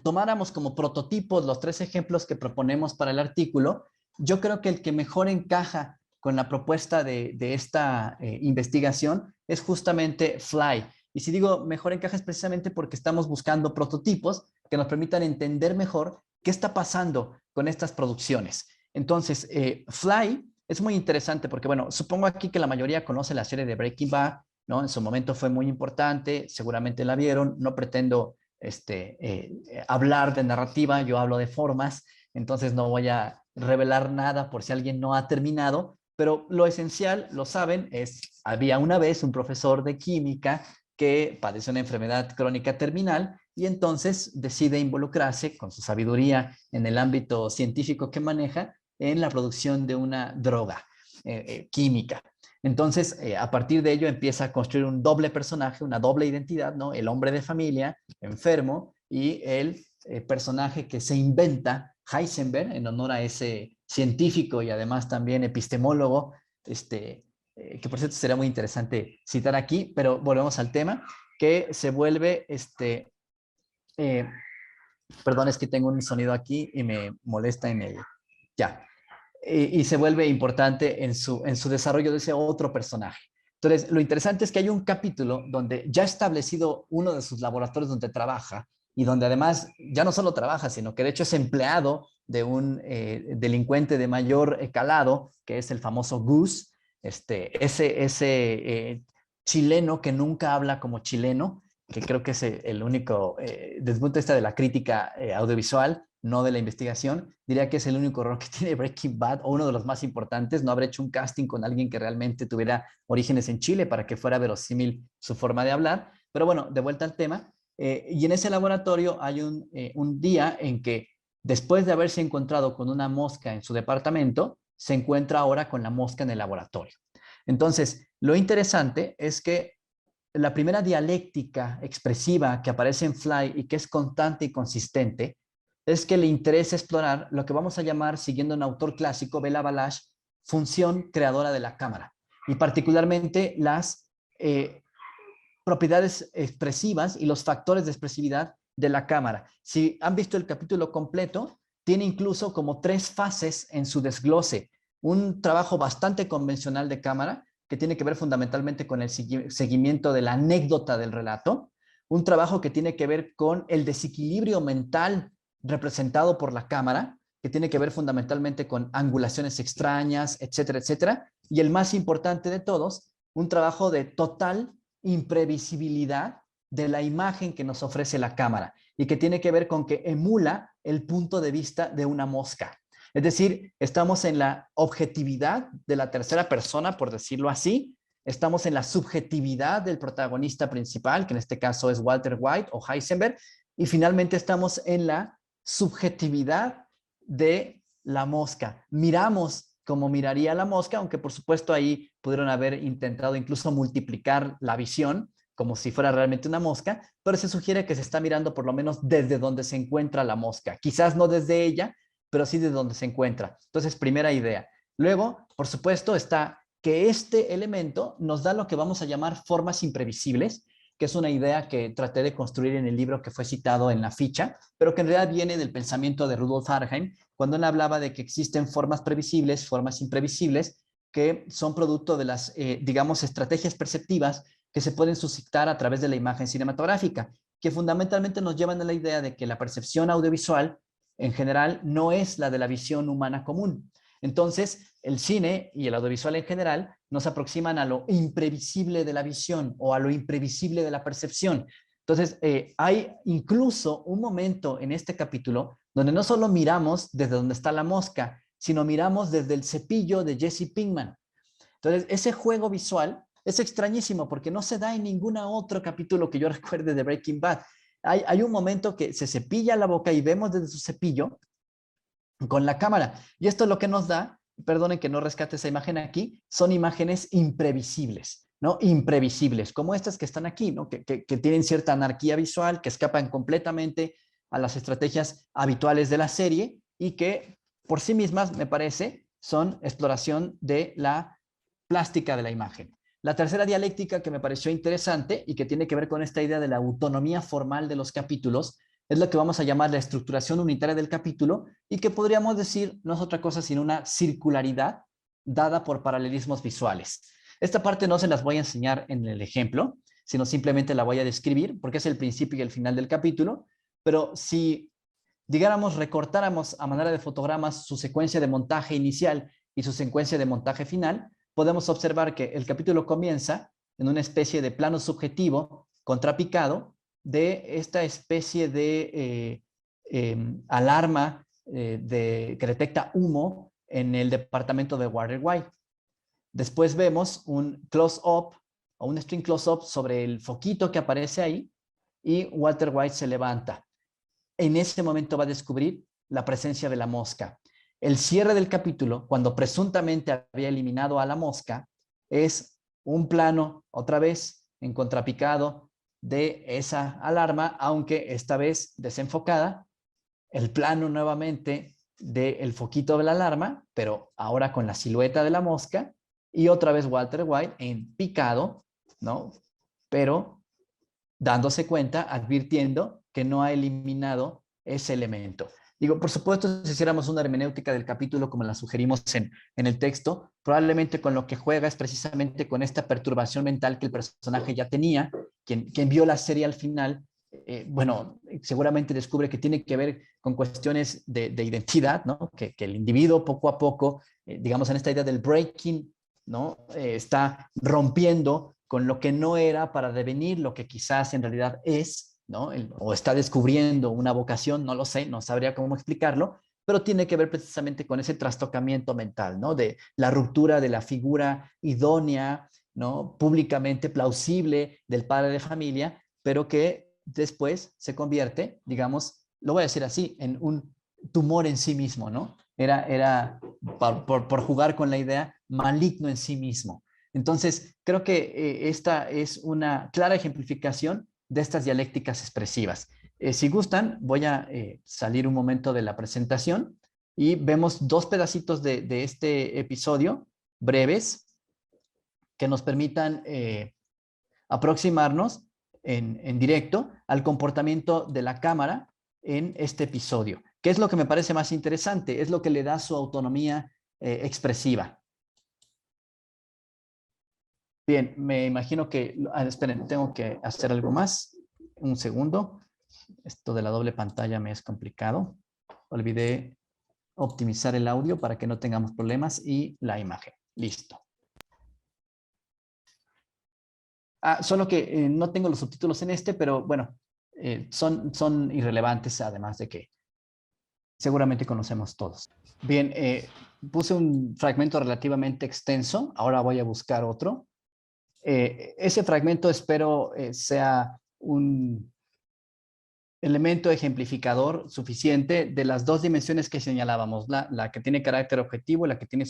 tomáramos como prototipos los 3 ejemplos que proponemos para el artículo, yo creo que el que mejor encaja con la propuesta de esta investigación es justamente Fly. Y si digo mejor encaja es precisamente porque estamos buscando prototipos que nos permitan entender mejor qué está pasando con estas producciones. Entonces, Fly es muy interesante porque, bueno, supongo aquí que la mayoría conoce la serie de Breaking Bad, ¿no? En su momento fue muy importante, seguramente la vieron, no pretendo hablar de narrativa, yo hablo de formas, entonces no voy a revelar nada por si alguien no ha terminado, pero lo esencial, lo saben, es, había una vez un profesor de química que padece una enfermedad crónica terminal y entonces decide involucrarse con su sabiduría en el ámbito científico que maneja en la producción de una droga química. Entonces, a partir de ello empieza a construir un doble personaje, una doble identidad, ¿no? El hombre de familia, enfermo, y el personaje que se inventa, Heisenberg, en honor a ese científico y además también epistemólogo, que por cierto sería muy interesante citar aquí, pero volvemos al tema, que se vuelve, perdón, es que tengo un sonido aquí y me molesta en el, ya, y se vuelve importante en su desarrollo de ese otro personaje. Entonces, lo interesante es que hay un capítulo donde ya ha establecido uno de sus laboratorios donde trabaja y donde además ya no solo trabaja, sino que de hecho es empleado de un delincuente de mayor calado, que es el famoso Goose, ese chileno que nunca habla como chileno, que creo que es el único, desde el punto de vista de la crítica audiovisual, no de la investigación, diría que es el único error que tiene Breaking Bad, o uno de los más importantes, no haber hecho un casting con alguien que realmente tuviera orígenes en Chile para que fuera verosímil su forma de hablar. Pero bueno, de vuelta al tema, y en ese laboratorio hay un día en que, después de haberse encontrado con una mosca en su departamento, se encuentra ahora con la mosca en el laboratorio. Entonces, lo interesante es que la primera dialéctica expresiva que aparece en Fly y que es constante y consistente es que le interesa explorar lo que vamos a llamar, siguiendo un autor clásico, Bela Balázs, función creadora de la cámara, y particularmente las propiedades expresivas y los factores de expresividad de la cámara. Si han visto el capítulo completo, tiene incluso como 3 fases en su desglose. Un trabajo bastante convencional de cámara, que tiene que ver fundamentalmente con el seguimiento de la anécdota del relato. Un trabajo que tiene que ver con el desequilibrio mental representado por la cámara, que tiene que ver fundamentalmente con angulaciones extrañas, etcétera, etcétera. Y el más importante de todos, un trabajo de total imprevisibilidad de la imagen que nos ofrece la cámara y que tiene que ver con que emula el punto de vista de una mosca. Es decir, estamos en la objetividad de la tercera persona, por decirlo así, estamos en la subjetividad del protagonista principal, que en este caso es Walter White o Heisenberg, y finalmente estamos en la subjetividad de la mosca. Miramos como miraría la mosca, aunque por supuesto ahí pudieron haber intentado incluso multiplicar la visión como si fuera realmente una mosca, pero se sugiere que se está mirando por lo menos desde donde se encuentra la mosca. Quizás no desde ella, pero sí desde donde se encuentra. Entonces, primera idea. Luego, por supuesto, está que este elemento nos da lo que vamos a llamar formas imprevisibles, que es una idea que traté de construir en el libro que fue citado en la ficha, pero que en realidad viene del pensamiento de Rudolf Arnhem, cuando él hablaba de que existen formas previsibles, formas imprevisibles, que son producto de las, digamos, estrategias perceptivas que se pueden suscitar a través de la imagen cinematográfica, que fundamentalmente nos llevan a la idea de que la percepción audiovisual en general no es la de la visión humana común. Entonces, el cine y el audiovisual en general nos aproximan a lo imprevisible de la visión o a lo imprevisible de la percepción. Entonces, hay incluso un momento en este capítulo donde no solo miramos desde donde está la mosca, sino miramos desde el cepillo de Jesse Pinkman. Entonces, ese juego visual es extrañísimo porque no se da en ningún otro capítulo que yo recuerde de Breaking Bad. Hay un momento que se cepilla la boca y vemos desde su cepillo con la cámara. Y esto es lo que nos da, perdonen que no rescate esa imagen aquí, son imágenes imprevisibles, ¿no? Imprevisibles, como estas que están aquí, ¿no? Que tienen cierta anarquía visual, que escapan completamente a las estrategias habituales de la serie y que por sí mismas, me parece, son exploración de la plástica de la imagen. La tercera dialéctica que me pareció interesante y que tiene que ver con esta idea de la autonomía formal de los capítulos es lo que vamos a llamar la estructuración unitaria del capítulo y que podríamos decir no es otra cosa sino una circularidad dada por paralelismos visuales. Esta parte no se las voy a enseñar en el ejemplo, sino simplemente la voy a describir porque es el principio y el final del capítulo, pero si, digáramos, recortáramos a manera de fotogramas su secuencia de montaje inicial y su secuencia de montaje final, podemos observar que el capítulo comienza en una especie de plano subjetivo contrapicado de esta especie de alarma que detecta humo en el departamento de Walter White. Después vemos un close-up o un string close-up sobre el foquito que aparece ahí y Walter White se levanta. En ese momento va a descubrir la presencia de la mosca. El cierre del capítulo, cuando presuntamente había eliminado a la mosca, es un plano, otra vez, en contrapicado de esa alarma, aunque esta vez desenfocada, el plano nuevamente del foquito de la alarma, pero ahora con la silueta de la mosca, y otra vez Walter White en picado, ¿no? Pero dándose cuenta, advirtiendo que no ha eliminado ese elemento. Digo, por supuesto, si hiciéramos una hermenéutica del capítulo como la sugerimos en el texto, probablemente con lo que juega es precisamente con esta perturbación mental que el personaje ya tenía, quien vio la serie al final, bueno, seguramente descubre que tiene que ver con cuestiones de identidad, ¿no? Que el individuo poco a poco, digamos en esta idea del breaking, ¿no? Está rompiendo con lo que no era para devenir lo que quizás en realidad es, ¿no? O está descubriendo una vocación, no lo sé, no sabría cómo explicarlo, pero tiene que ver precisamente con ese trastocamiento mental, ¿no? De la ruptura de la figura idónea, ¿no? Públicamente plausible del padre de familia, pero que después se convierte, digamos, lo voy a decir así, en un tumor en sí mismo, ¿no? era por jugar con la idea, maligno en sí mismo. Entonces, creo que esta es una clara ejemplificación de estas dialécticas expresivas. Si gustan, voy a salir un momento de la presentación y vemos dos pedacitos de este episodio breves que nos permitan aproximarnos en directo al comportamiento de la cámara en este episodio. ¿Qué es lo que me parece más interesante? Es lo que le da su autonomía expresiva. Bien, me imagino que... esperen, tengo que hacer algo más. Un segundo. Esto de la doble pantalla me es complicado. Olvidé optimizar el audio para que no tengamos problemas y la imagen. Listo. Solo que no tengo los subtítulos en este, pero bueno, son irrelevantes, además de que seguramente conocemos todos. Bien, puse un fragmento relativamente extenso, ahora voy a buscar otro. Ese fragmento espero sea un elemento ejemplificador suficiente de las dos dimensiones que señalábamos, la que tiene carácter objetivo y la que tiene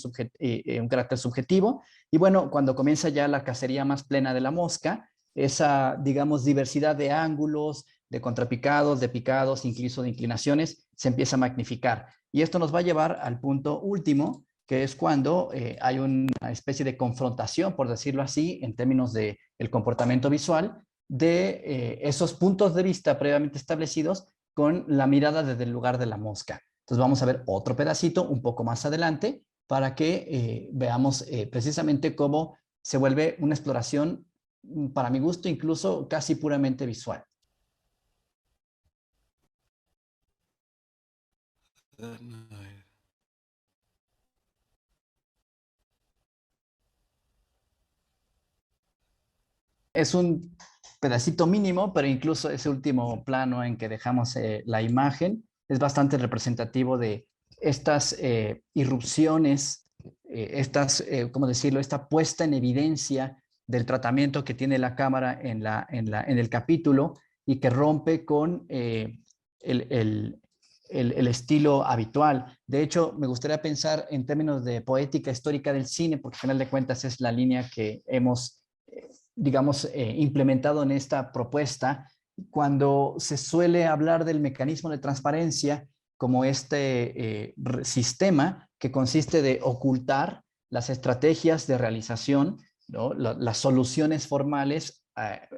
un carácter subjetivo. Y bueno, cuando comienza ya la cacería más plena de la mosca, esa, digamos, diversidad de ángulos, de contrapicados, de picados, incluso de inclinaciones, se empieza a magnificar. Y esto nos va a llevar al punto último, que es cuando hay una especie de confrontación, por decirlo así, en términos del comportamiento visual, de esos puntos de vista previamente establecidos con la mirada desde el lugar de la mosca. Entonces vamos a ver otro pedacito un poco más adelante para que veamos precisamente cómo se vuelve una exploración, para mi gusto, incluso casi puramente visual. Es un pedacito mínimo, pero incluso ese último plano en que dejamos la imagen es bastante representativo de estas irrupciones, ¿cómo decirlo? Esta puesta en evidencia del tratamiento que tiene la cámara en el capítulo y que rompe con el estilo habitual. De hecho, me gustaría pensar en términos de poética histórica del cine, porque al final de cuentas es la línea que hemos digamos, implementado en esta propuesta, cuando se suele hablar del mecanismo de transparencia como este sistema que consiste de ocultar las estrategias de realización, ¿no? Las soluciones formales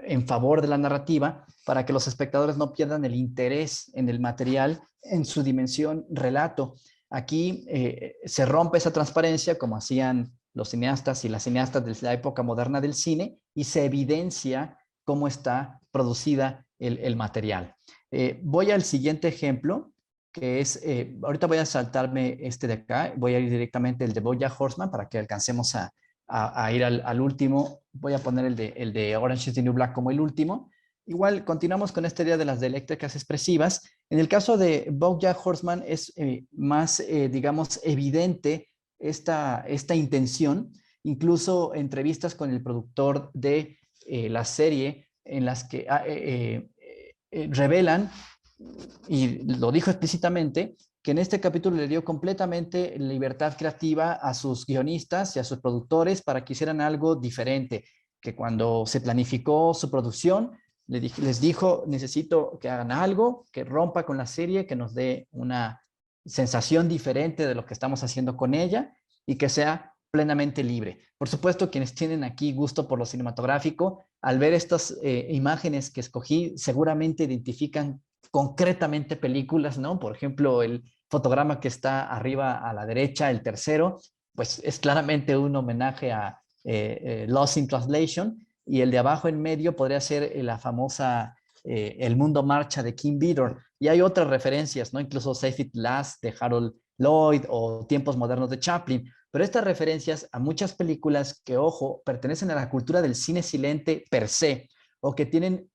en favor de la narrativa para que los espectadores no pierdan el interés en el material en su dimensión relato. Aquí se rompe esa transparencia como hacían los cineastas y las cineastas de la época moderna del cine y se evidencia cómo está producida el material. Voy al siguiente ejemplo, que es, ahorita voy a saltarme este de acá, voy a ir directamente el de BoJack Horseman para que alcancemos a ir al último. Voy a poner el de Orange is the New Black como el último. Igual continuamos con esta idea de las dialécticas expresivas. En el caso de BoJack Horseman es más, digamos, evidente esta intención, incluso entrevistas con el productor de la serie en las que revelan, y lo dijo explícitamente, que en este capítulo le dio completamente libertad creativa a sus guionistas y a sus productores para que hicieran algo diferente, que cuando se planificó su producción, les dijo, necesito que hagan algo que rompa con la serie, que nos dé una sensación diferente de lo que estamos haciendo con ella y que sea plenamente libre. Por supuesto, quienes tienen aquí gusto por lo cinematográfico, al ver estas imágenes que escogí, seguramente identifican concretamente películas, ¿no? Por ejemplo, el fotograma que está arriba a la derecha, el tercero, pues es claramente un homenaje a Lost in Translation, y el de abajo en medio podría ser la famosa El mundo marcha de Kim Vidor. Y hay otras referencias, ¿no? Incluso Save It Last de Harold Lloyd o Tiempos modernos de Chaplin. Pero estas referencias a muchas películas que, ojo, pertenecen a la cultura del cine silente per se, o que tienen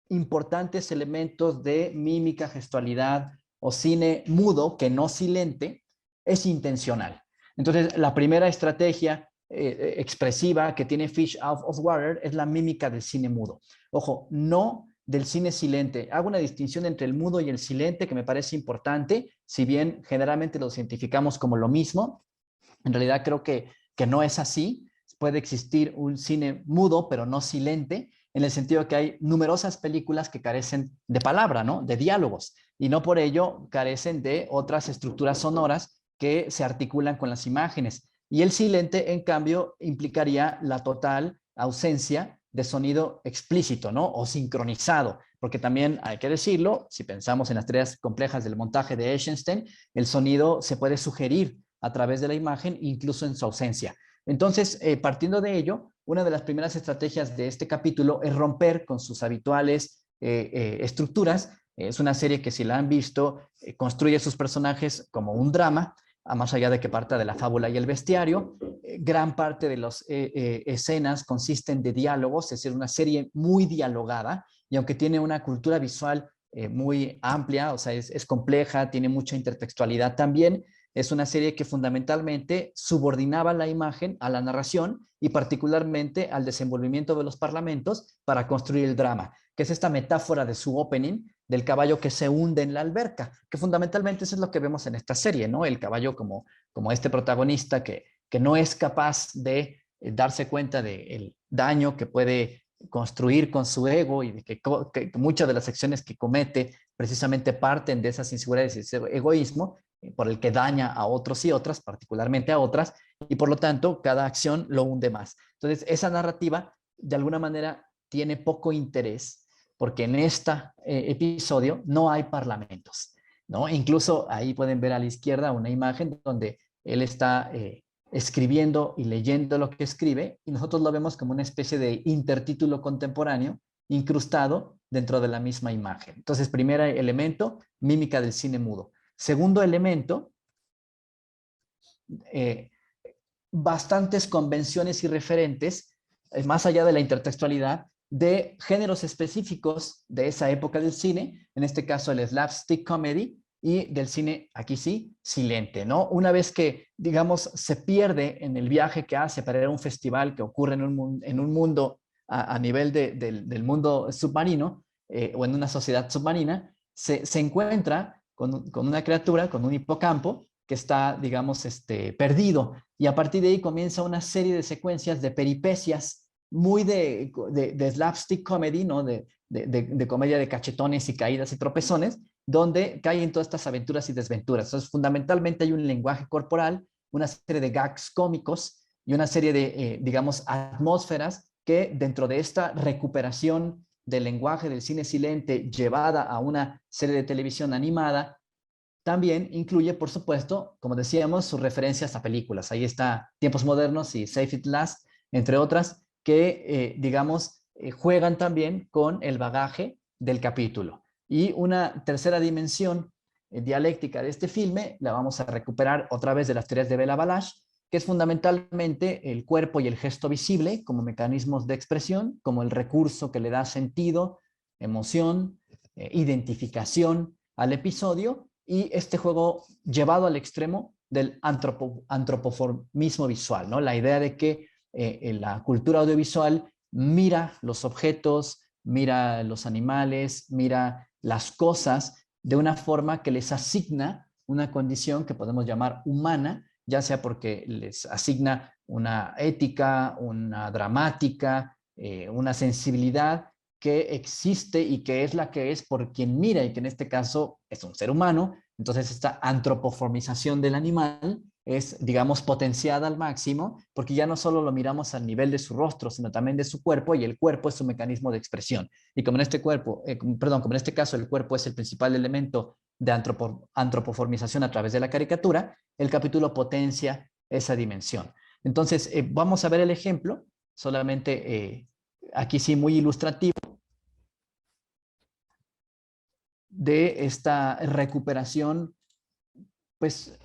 importantes elementos de mímica, gestualidad o cine mudo que no silente, es intencional. Entonces, la primera estrategia expresiva que tiene Fish Out of Water es la mímica del cine mudo. Ojo, no del cine silente. Hago una distinción entre el mudo y el silente que me parece importante, si bien generalmente los identificamos como lo mismo. En realidad creo que no es así. Puede existir un cine mudo, pero no silente, en el sentido que hay numerosas películas que carecen de palabra, ¿no? De diálogos, y no por ello carecen de otras estructuras sonoras que se articulan con las imágenes. Y el silente, en cambio, implicaría la total ausencia de sonido explícito, ¿no? O sincronizado, porque también hay que decirlo, si pensamos en las teorías complejas del montaje de Eisenstein, el sonido se puede sugerir a través de la imagen, incluso en su ausencia. Entonces, partiendo de ello, una de las primeras estrategias de este capítulo es romper con sus habituales estructuras. Es una serie que, si la han visto, construye sus personajes como un drama, a más allá de que parta de la fábula y el bestiario. Gran parte de las escenas consisten de diálogos, es decir, una serie muy dialogada, y aunque tiene una cultura visual muy amplia, o sea, es compleja, tiene mucha intertextualidad también, es una serie que fundamentalmente subordinaba la imagen a la narración y particularmente al desenvolvimiento de los parlamentos para construir el drama, que es esta metáfora de su opening del caballo que se hunde en la alberca, que fundamentalmente eso es lo que vemos en esta serie, ¿no? El caballo como este protagonista que no es capaz de darse cuenta del daño que puede construir con su ego y de que muchas de las acciones que comete precisamente parten de esas inseguridades y ese egoísmo, por el que daña a otros y otras, particularmente a otras, y por lo tanto cada acción lo hunde más. Entonces, esa narrativa de alguna manera tiene poco interés porque en este episodio no hay parlamentos, ¿no? Incluso ahí pueden ver a la izquierda una imagen donde él está escribiendo y leyendo lo que escribe, y nosotros lo vemos como una especie de intertítulo contemporáneo incrustado dentro de la misma imagen. Entonces, primer elemento, mímica del cine mudo. Segundo elemento, bastantes convenciones y referentes, más allá de la intertextualidad, de géneros específicos de esa época del cine, en este caso el slapstick comedy, y del cine, aquí sí, silente, ¿no? Una vez que, digamos, se pierde en el viaje que hace para ir a un festival que ocurre en un mundo a nivel del mundo submarino, o en una sociedad submarina, se encuentra con una criatura, con un hipocampo, que está, digamos, perdido. Y a partir de ahí comienza una serie de secuencias de peripecias muy de slapstick comedy, ¿no? De comedia de cachetones y caídas y tropezones, donde caen todas estas aventuras y desventuras. Entonces, fundamentalmente hay un lenguaje corporal, una serie de gags cómicos y una serie de, digamos, atmósferas que dentro de esta recuperación del lenguaje del cine silente llevada a una serie de televisión animada, también incluye, por supuesto, como decíamos, sus referencias a películas. Ahí está Tiempos Modernos y Save It Last, entre otras, que, digamos, juegan también con el bagaje del capítulo. Y una tercera dimensión dialéctica de este filme la vamos a recuperar otra vez de las teorías de Bela Balash, que es fundamentalmente el cuerpo y el gesto visible como mecanismos de expresión, como el recurso que le da sentido, emoción, identificación al episodio, y este juego llevado al extremo del antropoformismo visual, ¿no? La idea de que la cultura audiovisual mira los objetos, mira los animales, mira las cosas de una forma que les asigna una condición que podemos llamar humana, ya sea porque les asigna una ética, una dramática, una sensibilidad que existe y que es la que es por quien mira, y que en este caso es un ser humano. Entonces esta antropoformización del animal es, digamos, potenciada al máximo, porque ya no solo lo miramos al nivel de su rostro, sino también de su cuerpo, y el cuerpo es su mecanismo de expresión. Y como en este como en este caso el cuerpo es el principal elemento de antropoformización a través de la caricatura, el capítulo potencia esa dimensión. Entonces, vamos a ver el ejemplo, solamente aquí sí muy ilustrativo, de esta recuperación, pues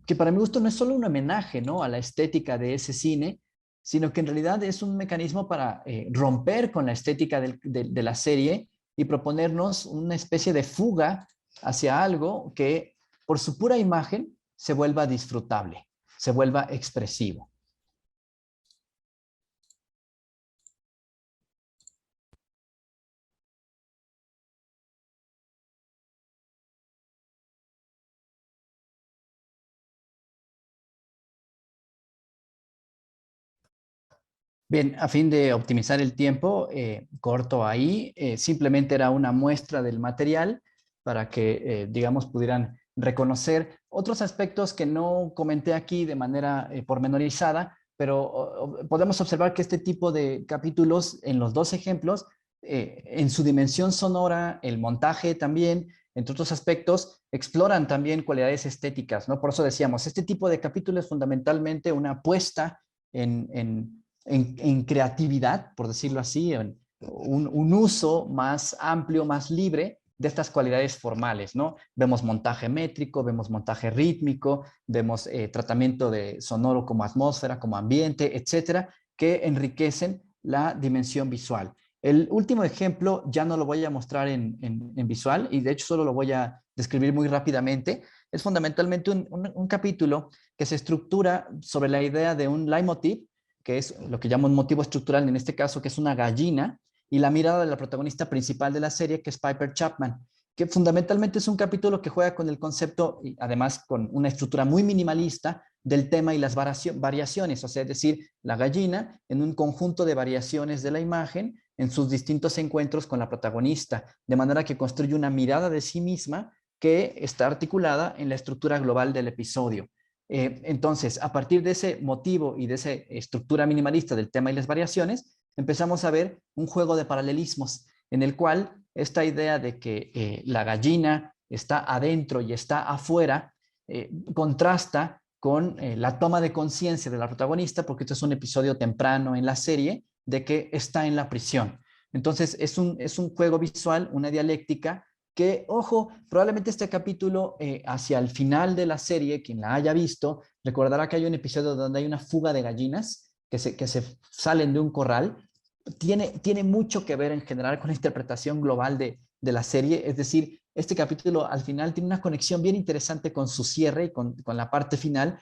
que para mi gusto no es solo un homenaje, ¿no?, a la estética de ese cine, sino que en realidad es un mecanismo para romper con la estética de la serie y proponernos una especie de fuga hacia algo que por su pura imagen se vuelva disfrutable, se vuelva expresivo. Bien, a fin de optimizar el tiempo, corto ahí, simplemente era una muestra del material para que, digamos, pudieran reconocer otros aspectos que no comenté aquí de manera pormenorizada, pero podemos observar que este tipo de capítulos en los dos ejemplos, en su dimensión sonora, el montaje también, entre otros aspectos, exploran también cualidades estéticas, ¿no? Por eso decíamos, este tipo de capítulo es fundamentalmente una apuesta en creatividad, por decirlo así, en un uso más amplio, más libre de estas cualidades formales, ¿no? Vemos montaje métrico, vemos montaje rítmico, vemos tratamiento de sonoro como atmósfera, como ambiente, etcétera, que enriquecen la dimensión visual. El último ejemplo ya no lo voy a mostrar en visual y de hecho solo lo voy a describir muy rápidamente. Es fundamentalmente un capítulo que se estructura sobre la idea de un leitmotiv, que es lo que llamo un motivo estructural en este caso, que es una gallina, y la mirada de la protagonista principal de la serie, que es Piper Chapman, que fundamentalmente es un capítulo que juega con el concepto, y además con una estructura muy minimalista, del tema y las variaciones, o sea, es decir, la gallina en un conjunto de variaciones de la imagen en sus distintos encuentros con la protagonista, de manera que construye una mirada de sí misma que está articulada en la estructura global del episodio. Entonces, a partir de ese motivo y de esa estructura minimalista del tema y las variaciones, empezamos a ver un juego de paralelismos en el cual esta idea de que la gallina está adentro y está afuera contrasta con la toma de conciencia de la protagonista, porque este es un episodio temprano en la serie, de que está en la prisión. Entonces, es un juego visual, una dialéctica, que, ojo, probablemente este capítulo hacia el final de la serie, quien la haya visto, recordará que hay un episodio donde hay una fuga de gallinas que se salen de un corral. Tiene mucho que ver en general con la interpretación global de la serie, es decir, este capítulo al final tiene una conexión bien interesante con su cierre y con la parte final,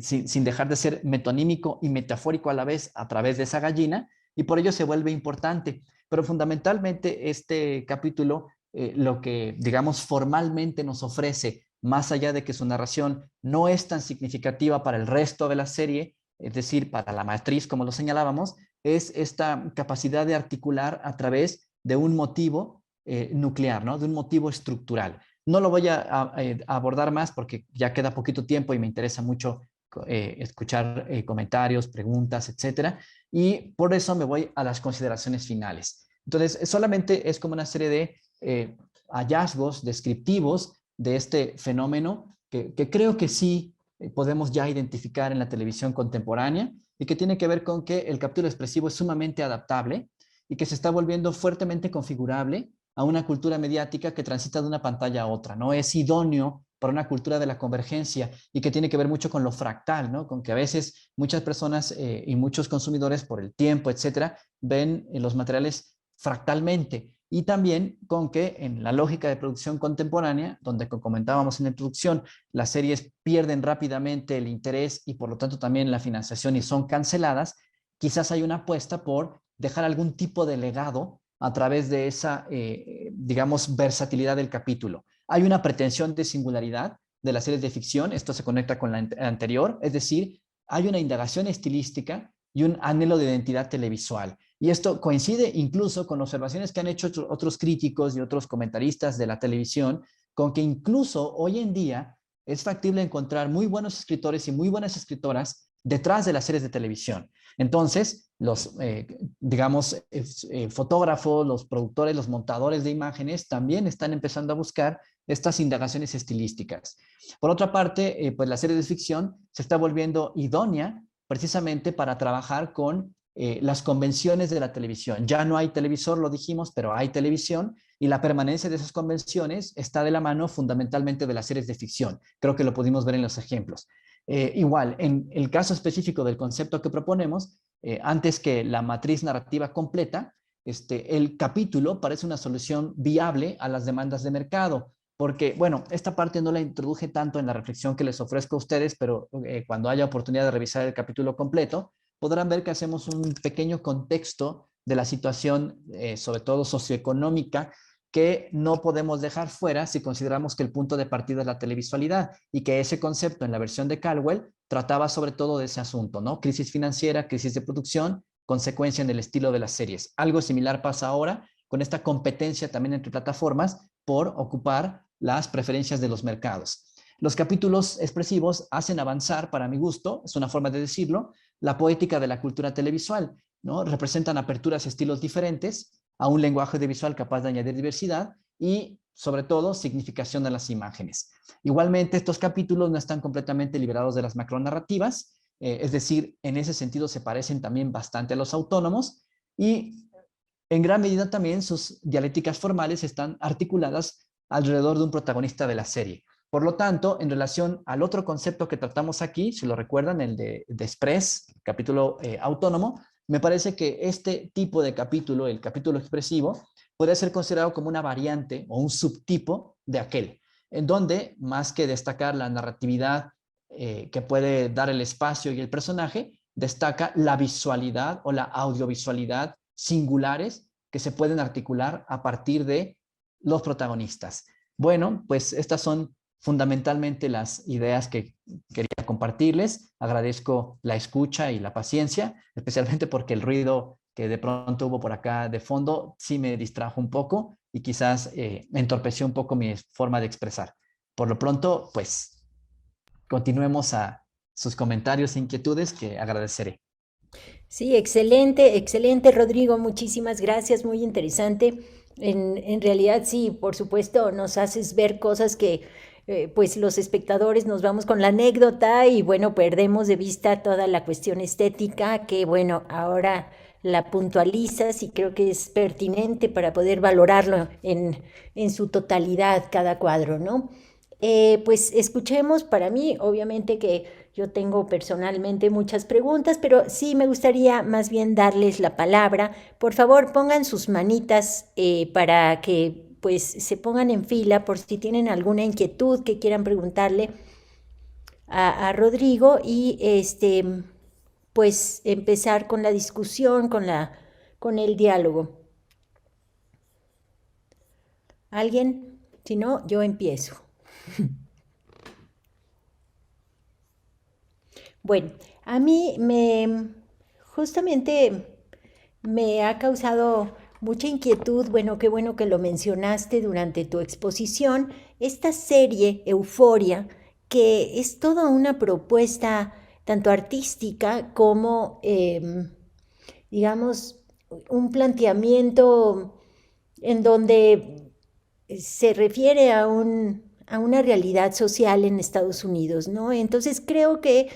sin dejar de ser metonímico y metafórico a la vez a través de esa gallina, y por ello se vuelve importante. Pero fundamentalmente este capítulo lo que, digamos, formalmente nos ofrece, más allá de que su narración no es tan significativa para el resto de la serie, es decir, para la matriz, como lo señalábamos, es esta capacidad de articular a través de un motivo nuclear, ¿no? De un motivo estructural. No lo voy a abordar más porque ya queda poquito tiempo y me interesa mucho escuchar comentarios, preguntas, etcétera. Y por eso me voy a las consideraciones finales. Entonces, solamente es como una serie de hallazgos descriptivos de este fenómeno que creo que sí podemos ya identificar en la televisión contemporánea y que tiene que ver con que el capítulo expresivo es sumamente adaptable y que se está volviendo fuertemente configurable a una cultura mediática que transita de una pantalla a otra, ¿no? Es idóneo para una cultura de la convergencia y que tiene que ver mucho con lo fractal, ¿no? Con que a veces muchas personas y muchos consumidores por el tiempo, etcétera, ven los materiales fractalmente y también con que en la lógica de producción contemporánea, donde como comentábamos en la introducción, las series pierden rápidamente el interés y por lo tanto también la financiación y son canceladas, quizás hay una apuesta por dejar algún tipo de legado a través de esa, digamos, versatilidad del capítulo. Hay una pretensión de singularidad de las series de ficción, esto se conecta con la anterior, es decir, hay una indagación estilística y un anhelo de identidad televisual. Y esto coincide incluso con observaciones que han hecho otros críticos y otros comentaristas de la televisión, con que incluso hoy en día es factible encontrar muy buenos escritores y muy buenas escritoras detrás de las series de televisión. Entonces, los, digamos, fotógrafos, los productores, los montadores de imágenes también están empezando a buscar estas indagaciones estilísticas. Por otra parte, pues la serie de ficción se está volviendo idónea precisamente para trabajar con las convenciones de la televisión. Ya no hay televisor, lo dijimos, pero hay televisión y la permanencia de esas convenciones está de la mano fundamentalmente de las series de ficción. Creo que lo pudimos ver en los ejemplos. Igual, en el caso específico del concepto que proponemos, antes que la matriz narrativa completa, el capítulo parece una solución viable a las demandas de mercado. Porque, bueno, esta parte no la introduje tanto en la reflexión que les ofrezco a ustedes, pero cuando haya oportunidad de revisar el capítulo completo, podrán ver que hacemos un pequeño contexto de la situación, sobre todo socioeconómica, que no podemos dejar fuera si consideramos que el punto de partida es la televisualidad y que ese concepto en la versión de Caldwell trataba sobre todo de ese asunto, ¿no? Crisis financiera, crisis de producción consecuencia en el estilo de las series. Algo similar pasa ahora con esta competencia también entre plataformas por ocupar las preferencias de los mercados. Los capítulos expresivos hacen avanzar, para mi gusto, es una forma de decirlo, la poética de la cultura televisual, ¿no? Representan aperturas y estilos diferentes a un lenguaje audiovisual capaz de añadir diversidad y, sobre todo, significación de las imágenes. Igualmente, estos capítulos no están completamente liberados de las macronarrativas, es decir, en ese sentido se parecen también bastante a los autónomos y en gran medida también sus dialécticas formales están articuladas alrededor de un protagonista de la serie. Por lo tanto, en relación al otro concepto que tratamos aquí, si lo recuerdan, el de Express, capítulo autónomo, me parece que este tipo de capítulo, el capítulo expresivo, puede ser considerado como una variante o un subtipo de aquel, en donde, más que destacar la narratividad que puede dar el espacio y el personaje, destaca la visualidad o la audiovisualidad singulares que se pueden articular a partir de los protagonistas. Bueno, pues estas son fundamentalmente las ideas que quería compartirles. Agradezco la escucha y la paciencia, especialmente porque el ruido que de pronto hubo por acá de fondo sí me distrajo un poco y quizás entorpeció un poco mi forma de expresar. Por lo pronto, pues continuemos a sus comentarios e inquietudes que agradeceré. Sí, excelente, excelente, Rodrigo. Muchísimas gracias, muy interesante. En realidad, sí, por supuesto, nos haces ver cosas que pues los espectadores nos vamos con la anécdota y bueno, perdemos de vista toda la cuestión estética que bueno, ahora la puntualizas y creo que es pertinente para poder valorarlo en su totalidad cada cuadro, ¿no? Pues escuchemos, para mí, obviamente que yo tengo personalmente muchas preguntas, pero sí me gustaría más bien darles la palabra. Por favor, pongan sus manitas para que pues se pongan en fila por si tienen alguna inquietud que quieran preguntarle a Rodrigo y pues empezar con la discusión, con el diálogo. ¿Alguien? Si no, yo empiezo. Bueno, a mí justamente me ha causado mucha inquietud, bueno, qué bueno que lo mencionaste durante tu exposición, esta serie Euforia, que es toda una propuesta tanto artística como, digamos, un planteamiento en donde se refiere a una realidad social en Estados Unidos, ¿no? Entonces creo que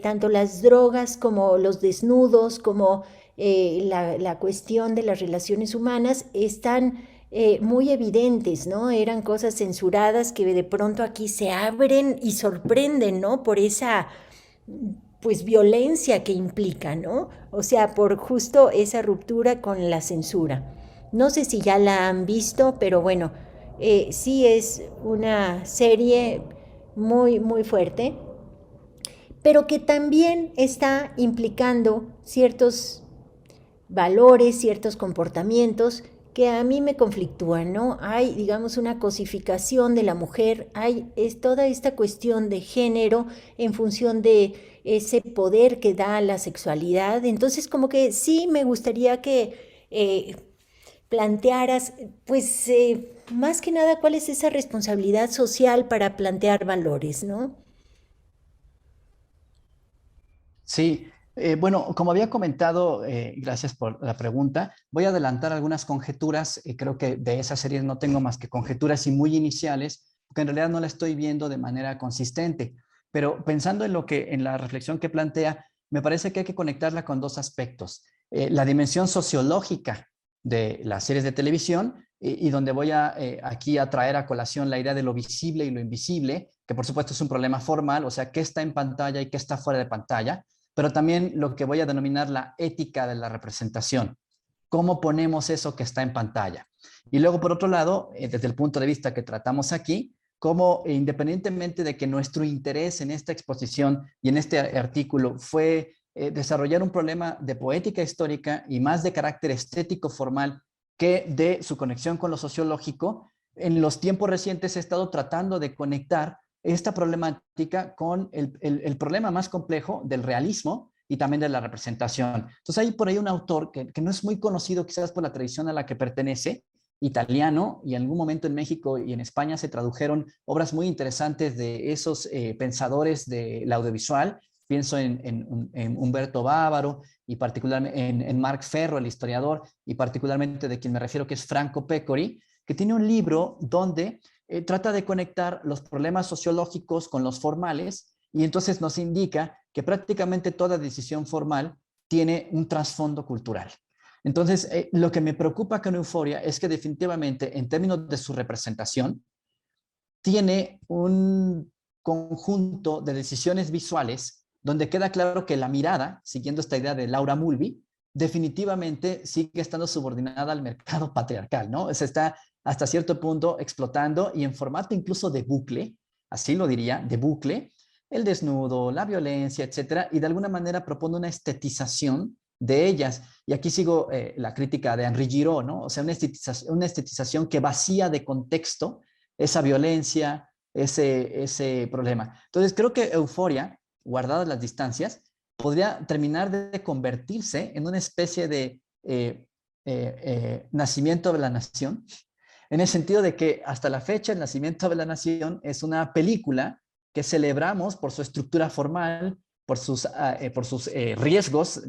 tanto las drogas como los desnudos, como la cuestión de las relaciones humanas están muy evidentes, ¿no? Eran cosas censuradas que de pronto aquí se abren y sorprenden, ¿no? Por esa pues violencia que implica, ¿no? O sea, por justo esa ruptura con la censura. No sé si ya la han visto, pero bueno, sí es una serie muy, muy fuerte, pero que también está implicando ciertos valores, ciertos comportamientos que a mí me conflictúan, ¿no? Hay, digamos, una cosificación de la mujer, es toda esta cuestión de género en función de ese poder que da la sexualidad. Entonces, como que sí me gustaría que plantearas, pues, más que nada, cuál es esa responsabilidad social para plantear valores, ¿no? Sí, bueno, como había comentado, gracias por la pregunta, voy a adelantar algunas conjeturas, creo que de esa serie no tengo más que conjeturas y muy iniciales, porque en realidad no la estoy viendo de manera consistente, pero pensando en en la reflexión que plantea, me parece que hay que conectarla con dos aspectos. La dimensión sociológica de las series de televisión y donde voy a aquí a traer a colación la idea de lo visible y lo invisible, que por supuesto es un problema formal, o sea, qué está en pantalla y qué está fuera de pantalla, pero también lo que voy a denominar la ética de la representación. ¿Cómo ponemos eso que está en pantalla? Y luego, por otro lado, desde el punto de vista que tratamos aquí, cómo independientemente de que nuestro interés en esta exposición y en este artículo fue desarrollar un problema de poética histórica y más de carácter estético formal que de su conexión con lo sociológico, en los tiempos recientes he estado tratando de conectar esta problemática con el problema más complejo del realismo y también de la representación. Entonces hay por ahí un autor que no es muy conocido quizás por la tradición a la que pertenece, italiano, y en algún momento en México y en España se tradujeron obras muy interesantes de esos pensadores del audiovisual. Pienso en Humberto Bávaro y particularmente en Marc Ferro, el historiador, y particularmente de quien me refiero, que es Franco Pecori, que tiene un libro donde trata de conectar los problemas sociológicos con los formales, y entonces nos indica que prácticamente toda decisión formal tiene un trasfondo cultural. Entonces, lo que me preocupa con Euforia es que definitivamente, en términos de su representación, tiene un conjunto de decisiones visuales donde queda claro que la mirada, siguiendo esta idea de Laura Mulvey, definitivamente sigue estando subordinada al mercado patriarcal, ¿no? Se está hasta cierto punto explotando y en formato incluso de bucle, así lo diría, de bucle, el desnudo, la violencia, etcétera, y de alguna manera propone una estetización de ellas. Y aquí sigo la crítica de Henri Giraud, ¿no? O sea, una estetización que vacía de contexto esa violencia, ese problema. Entonces, creo que Euforia, guardadas las distancias, podría terminar de convertirse en una especie de nacimiento de la nación, en el sentido de que hasta la fecha el nacimiento de la nación es una película que celebramos por su estructura formal, por sus riesgos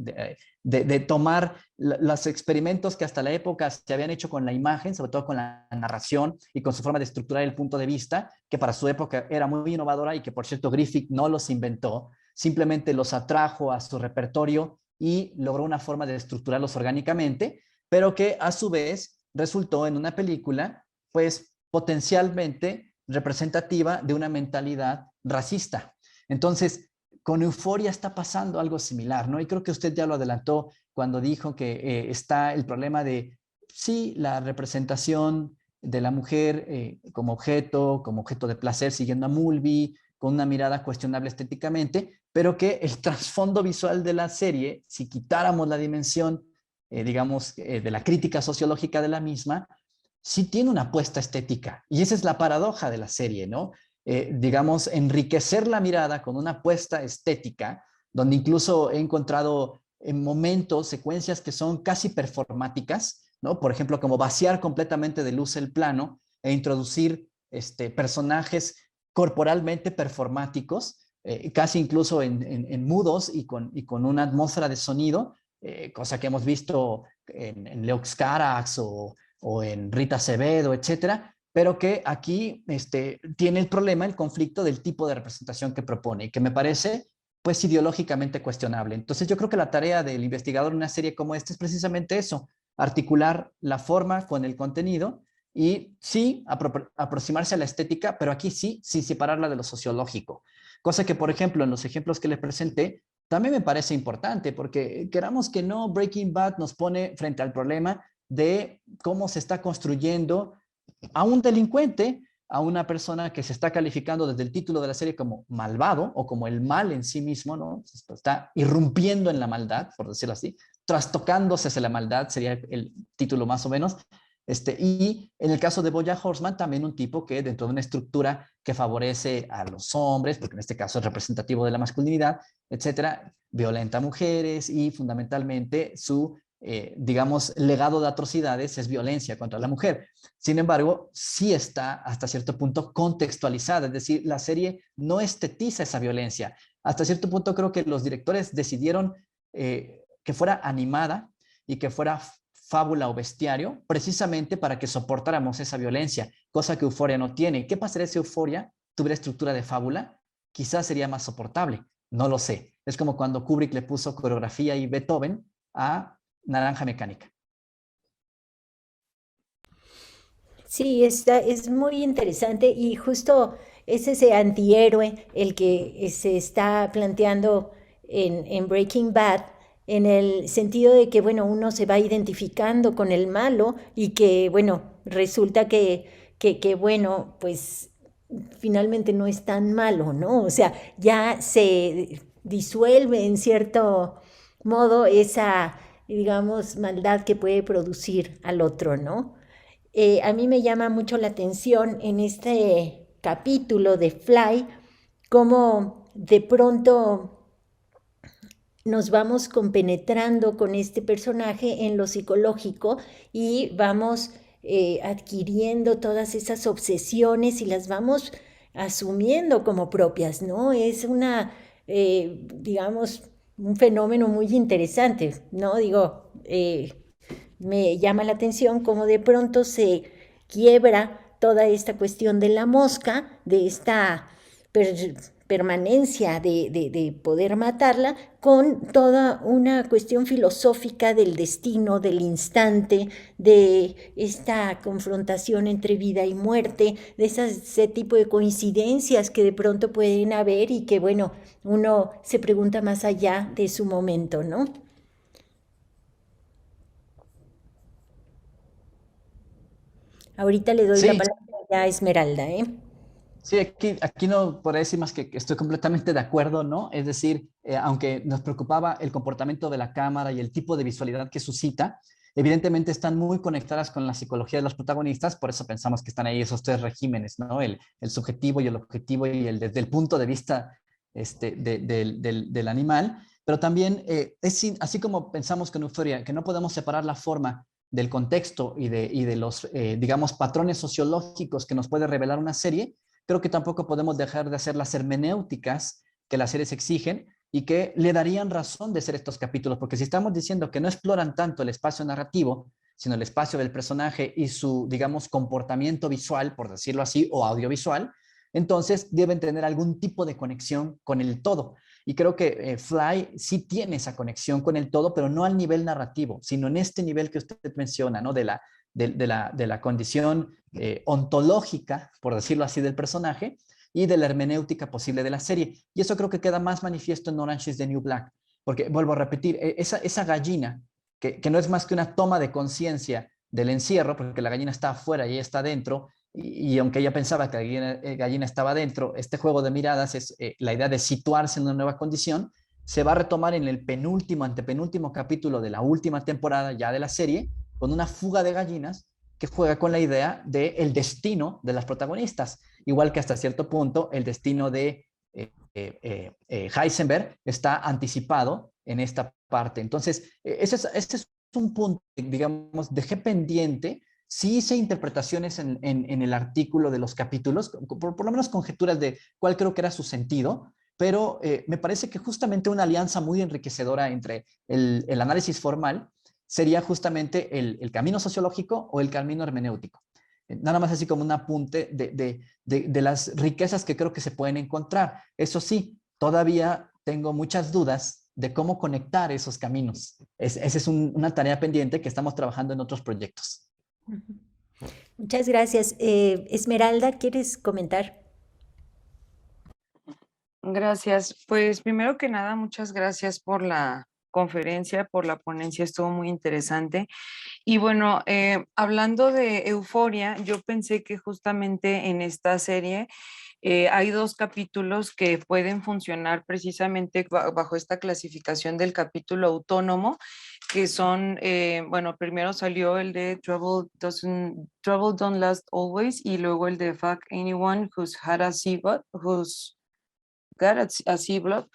de tomar los experimentos que hasta la época se habían hecho con la imagen, sobre todo con la narración y con su forma de estructurar el punto de vista, que para su época era muy innovadora y que, por cierto, Griffith no los inventó, simplemente los atrajo a su repertorio y logró una forma de estructurarlos orgánicamente, pero que a su vez resultó en una película, pues, potencialmente representativa de una mentalidad racista. Entonces, con Euforia está pasando algo similar, ¿no? Y creo que usted ya lo adelantó cuando dijo que está el problema de, sí, la representación de la mujer como objeto de placer, siguiendo a Mulvey, con una mirada cuestionable estéticamente, pero que el trasfondo visual de la serie, si quitáramos la dimensión, digamos, de la crítica sociológica de la misma, sí tiene una apuesta estética. Y esa es la paradoja de la serie, ¿no? Digamos, enriquecer la mirada con una apuesta estética, donde incluso he encontrado en momentos, secuencias que son casi performáticas, ¿no? Por ejemplo, como vaciar completamente de luz el plano e introducir personajes corporalmente performáticos, casi incluso en mudos y con una atmósfera de sonido, cosa que hemos visto en Leux Carax o en Rita Acevedo, etcétera, pero que aquí tiene el problema, el conflicto del tipo de representación que propone y que me parece pues ideológicamente cuestionable. Entonces yo creo que la tarea del investigador en una serie como esta es precisamente eso, articular la forma con el contenido y sí aproximarse a la estética, pero aquí sí, sin separarla de lo sociológico. Cosa que, por ejemplo, en los ejemplos que les presenté, también me parece importante, porque queramos que no, Breaking Bad nos pone frente al problema de cómo se está construyendo a un delincuente, a una persona que se está calificando desde el título de la serie como malvado o como el mal en sí mismo, ¿no? Está irrumpiendo en la maldad, por decirlo así, trastocándose hacia la maldad, sería el título más o menos. Y en el caso de BoJack Horseman, también un tipo que dentro de una estructura que favorece a los hombres, porque en este caso es representativo de la masculinidad, etcétera, violenta a mujeres y fundamentalmente su digamos, legado de atrocidades es violencia contra la mujer. Sin embargo, sí está hasta cierto punto contextualizada, es decir, la serie no estetiza esa violencia. Hasta cierto punto creo que los directores decidieron que fuera animada y que fuera fábula o bestiario, precisamente para que soportáramos esa violencia, cosa que Euforia no tiene. ¿Qué pasaría si Euforia tuviera estructura de fábula? Quizás sería más soportable, no lo sé. Es como cuando Kubrick le puso coreografía y Beethoven a Naranja Mecánica. Sí, es muy interesante y justo es ese antihéroe el que se está planteando en Breaking Bad, en el sentido de que, bueno, uno se va identificando con el malo y que, bueno, resulta que bueno, pues finalmente no es tan malo, ¿no? O sea, ya se disuelve en cierto modo esa, digamos, maldad que puede producir al otro, ¿no? A mí me llama mucho la atención en este capítulo de Fly, cómo de pronto nos vamos compenetrando con este personaje en lo psicológico y vamos adquiriendo todas esas obsesiones y las vamos asumiendo como propias, ¿no? Es digamos, un fenómeno muy interesante, ¿no? Digo, me llama la atención cómo de pronto se quiebra toda esta cuestión de la mosca, de esta permanencia de poder matarla, con toda una cuestión filosófica del destino, del instante, de esta confrontación entre vida y muerte, de ese tipo de coincidencias que de pronto pueden haber y que, bueno, uno se pregunta más allá de su momento, ¿no? Ahorita le doy la Sí, palabra ya a Esmeralda, ¿eh? sí, aquí no podría decir más que estoy completamente de acuerdo, ¿no? Es decir, aunque nos preocupaba el comportamiento de la cámara y el tipo de visualidad que suscita, evidentemente están muy conectadas con la psicología de los protagonistas, por eso pensamos que están ahí esos tres regímenes, ¿no? El subjetivo y el objetivo y el desde el punto de vista del animal, pero también así como pensamos con Euforia, que no podemos separar la forma del contexto y de los, digamos, patrones sociológicos que nos puede revelar una serie, creo que tampoco podemos dejar de hacer las hermenéuticas que las series exigen y que le darían razón de ser estos capítulos, porque si estamos diciendo que no exploran tanto el espacio narrativo, sino el espacio del personaje y su, digamos, comportamiento visual, por decirlo así, o audiovisual, entonces deben tener algún tipo de conexión con el todo. Y creo que Fly sí tiene esa conexión con el todo, pero no al nivel narrativo, sino en este nivel que usted menciona, ¿no? De la condición ontológica, por decirlo así, del personaje y de la hermenéutica posible de la serie. Y eso creo que queda más manifiesto en Orange is the New Black, porque vuelvo a repetir, esa gallina, que no es más que una toma de conciencia del encierro, porque la gallina está afuera y ella está dentro, y aunque ella pensaba que la gallina estaba dentro, este juego de miradas es la idea de situarse en una nueva condición, se va a retomar en el penúltimo, antepenúltimo capítulo de la última temporada ya de la serie, con una fuga de gallinas que juega con la idea del destino de las protagonistas, igual que hasta cierto punto el destino de Heisenberg está anticipado en esta parte. Entonces, ese es un punto, digamos, dejé pendiente. Sí hice interpretaciones en el artículo de los capítulos, por lo menos conjeturas de cuál creo que era su sentido, pero me parece que justamente una alianza muy enriquecedora entre el análisis formal sería justamente el camino sociológico o el camino hermenéutico. Nada más así como un apunte de las riquezas que creo que se pueden encontrar. Eso sí, todavía tengo muchas dudas de cómo conectar esos caminos. Esa es una tarea pendiente que estamos trabajando en otros proyectos. Muchas gracias. Esmeralda, ¿quieres comentar? Gracias. Pues primero que nada, muchas gracias por la conferencia, por la ponencia, estuvo muy interesante. Y bueno, hablando de Euforia, yo pensé que justamente en esta serie hay dos capítulos que pueden funcionar precisamente bajo esta clasificación del capítulo autónomo, que son, bueno, primero salió el de Trouble Don't Last Always y luego el de Fuck Anyone Who's Had a C-Bot, Who's así, blog.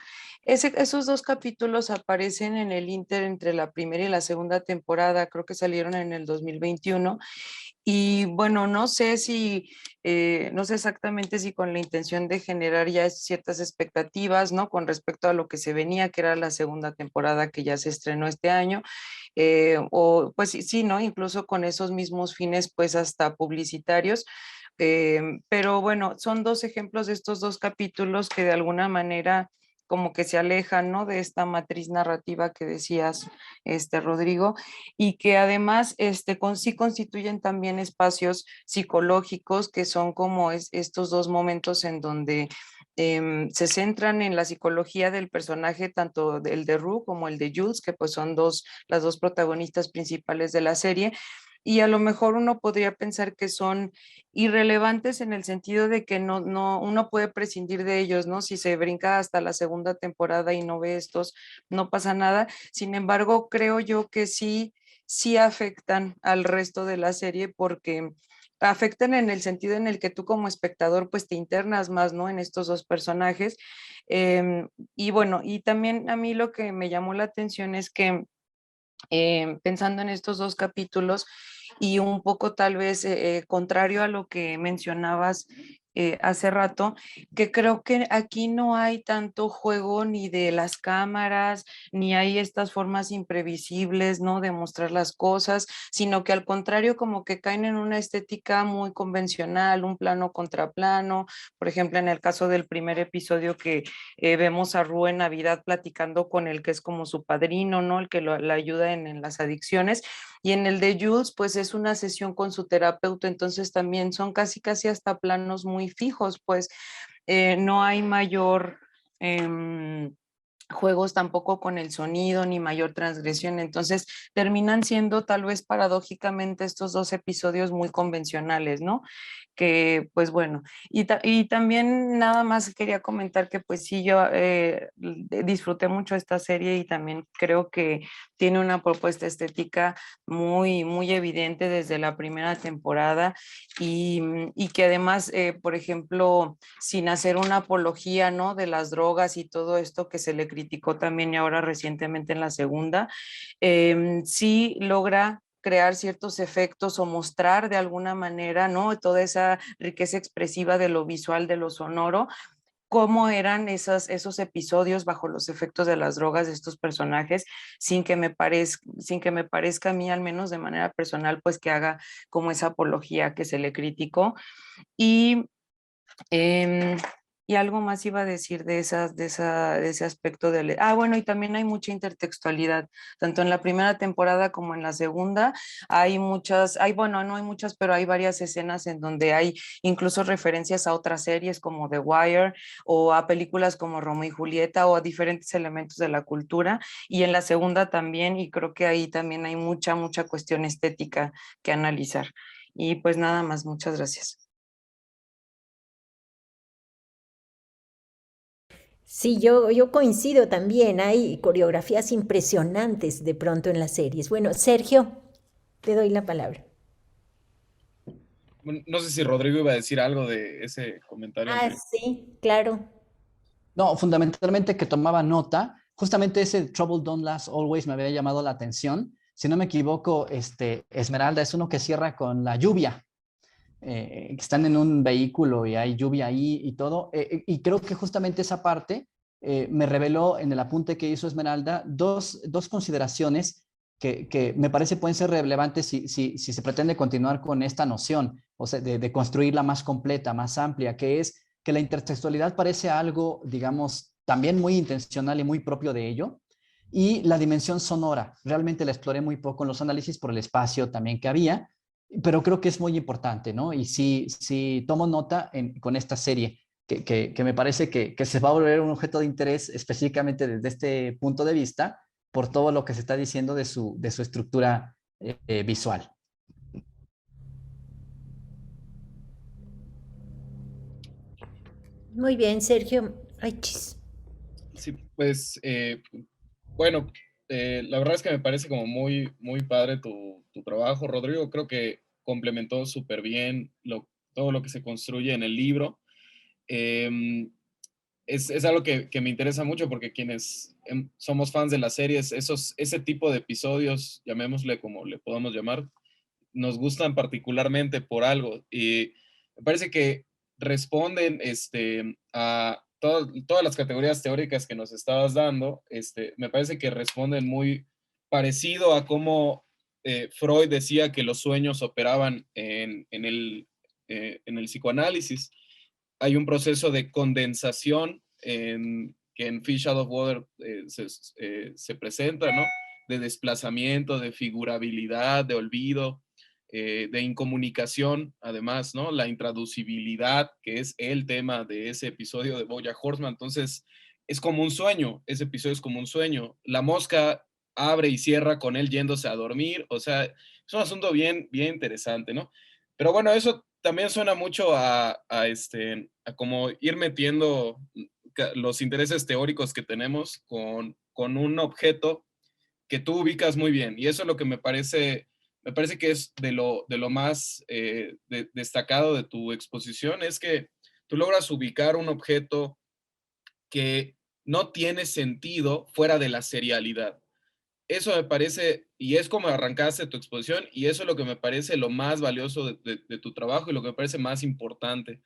Esos dos capítulos aparecen en el Inter entre la primera y la segunda temporada, creo que salieron en el 2021. Y bueno, no sé exactamente si con la intención de generar ya ciertas expectativas, ¿no? Con respecto a lo que se venía, que era la segunda temporada que ya se estrenó este año, o pues sí, sí, ¿no? Incluso con esos mismos fines, pues hasta publicitarios. Pero bueno, son dos ejemplos de estos dos capítulos que de alguna manera como que se alejan, ¿no? De esta matriz narrativa que decías, Rodrigo, y que además sí constituyen también espacios psicológicos que son como estos dos momentos en donde se centran en la psicología del personaje, tanto el de Rue como el de Jules, que pues son las dos protagonistas principales de la serie, y a lo mejor uno podría pensar que son irrelevantes en el sentido de que uno puede prescindir de ellos, ¿no? Si se brinca hasta la segunda temporada y no ve estos, no pasa nada. Sin embargo, creo yo que sí afectan al resto de la serie porque afectan en el sentido en el que tú como espectador pues te internas más, ¿no? En estos dos personajes. Y bueno, y también a mí lo que me llamó la atención es que pensando en estos dos capítulos y un poco tal vez contrario a lo que mencionabas hace rato, que creo que aquí no hay tanto juego ni de las cámaras, ni hay estas formas imprevisibles, ¿no? De mostrar las cosas, sino que al contrario como que caen en una estética muy convencional, un plano contra plano. Por ejemplo, en el caso del primer episodio que vemos a Rue en Navidad platicando con el que es como su padrino, ¿no? El que la ayuda en las adicciones. Y en el de Jules, pues es una sesión con su terapeuta, entonces también son casi, casi hasta planos muy fijos, pues no hay mayor... juegos tampoco con el sonido ni mayor transgresión, entonces terminan siendo tal vez paradójicamente estos dos episodios muy convencionales, ¿no? Que pues bueno, y también nada más quería comentar que pues sí, yo disfruté mucho esta serie y también creo que tiene una propuesta estética muy, muy evidente desde la primera temporada y que además, por ejemplo, sin hacer una apología, ¿no? De las drogas y todo esto que se le criticó también y ahora recientemente en la segunda, sí logra crear ciertos efectos o mostrar de alguna manera, ¿no? Toda esa riqueza expresiva de lo visual, de lo sonoro, cómo eran esos episodios bajo los efectos de las drogas de estos personajes, sin que me parezca a mí, al menos de manera personal, pues que haga como esa apología que se le criticó. Y Em, y algo más iba a decir de ese aspecto bueno, y también hay mucha intertextualidad, tanto en la primera temporada como en la segunda, bueno, no hay muchas, pero hay varias escenas en donde hay incluso referencias a otras series como The Wire o a películas como Romeo y Julieta o a diferentes elementos de la cultura, y en la segunda también, y creo que ahí también hay mucha, mucha cuestión estética que analizar. Y pues nada más, muchas gracias. Sí, yo coincido también, hay coreografías impresionantes de pronto en las series. Bueno, Sergio, te doy la palabra. Bueno, no sé si Rodrigo iba a decir algo de ese comentario Ah, anterior. sí, claro. No, fundamentalmente que tomaba nota, justamente ese Trouble Don't Last Always me había llamado la atención. Si no me equivoco, Esmeralda es uno que cierra con la lluvia, que están en un vehículo y hay lluvia ahí y todo. Y creo que justamente esa parte me reveló en el apunte que hizo Esmeralda dos consideraciones que me parece pueden ser relevantes si se pretende continuar con esta noción, o sea, de construirla más completa, más amplia, que es que la intertextualidad parece algo, digamos, también muy intencional y muy propio de ello. Y la dimensión sonora, realmente la exploré muy poco en los análisis por el espacio también que había, pero creo que es muy importante, ¿no? Y sí tomo nota con esta serie, que me parece que se va a volver un objeto de interés específicamente desde este punto de vista, por todo lo que se está diciendo de su estructura visual. Muy bien, Sergio. Ay, chis. Sí, pues, bueno, la verdad es que me parece como muy, muy padre tu trabajo, Rodrigo. Creo que complementó súper bien todo lo que se construye en el libro. Em, es algo que me interesa mucho porque quienes somos fans de las series, ese tipo de episodios, llamémosle como le podamos llamar, nos gustan particularmente por algo. Y me parece que responden a todas las categorías teóricas que nos estabas dando. Me parece que responden muy parecido a cómo Freud decía que los sueños operaban en el psicoanálisis. Hay un proceso de condensación que en Fish Out of Water se presenta, ¿no? De desplazamiento, de figurabilidad, de olvido, de incomunicación, además, ¿no? La intraducibilidad, que es el tema de ese episodio de BoJack Horseman. Entonces, es como un sueño, ese episodio es como un sueño. La mosca abre y cierra con él yéndose a dormir, o sea, es un asunto bien, bien interesante, ¿no? Pero bueno, eso también suena mucho a como ir metiendo los intereses teóricos que tenemos con un objeto que tú ubicas muy bien. Y eso es lo que me parece me parece que es de lo más destacado de tu exposición, es que tú logras ubicar un objeto que no tiene sentido fuera de la serialidad. Eso me parece, y es como arrancaste tu exposición, y eso es lo que me parece lo más valioso de tu trabajo y lo que me parece más importante.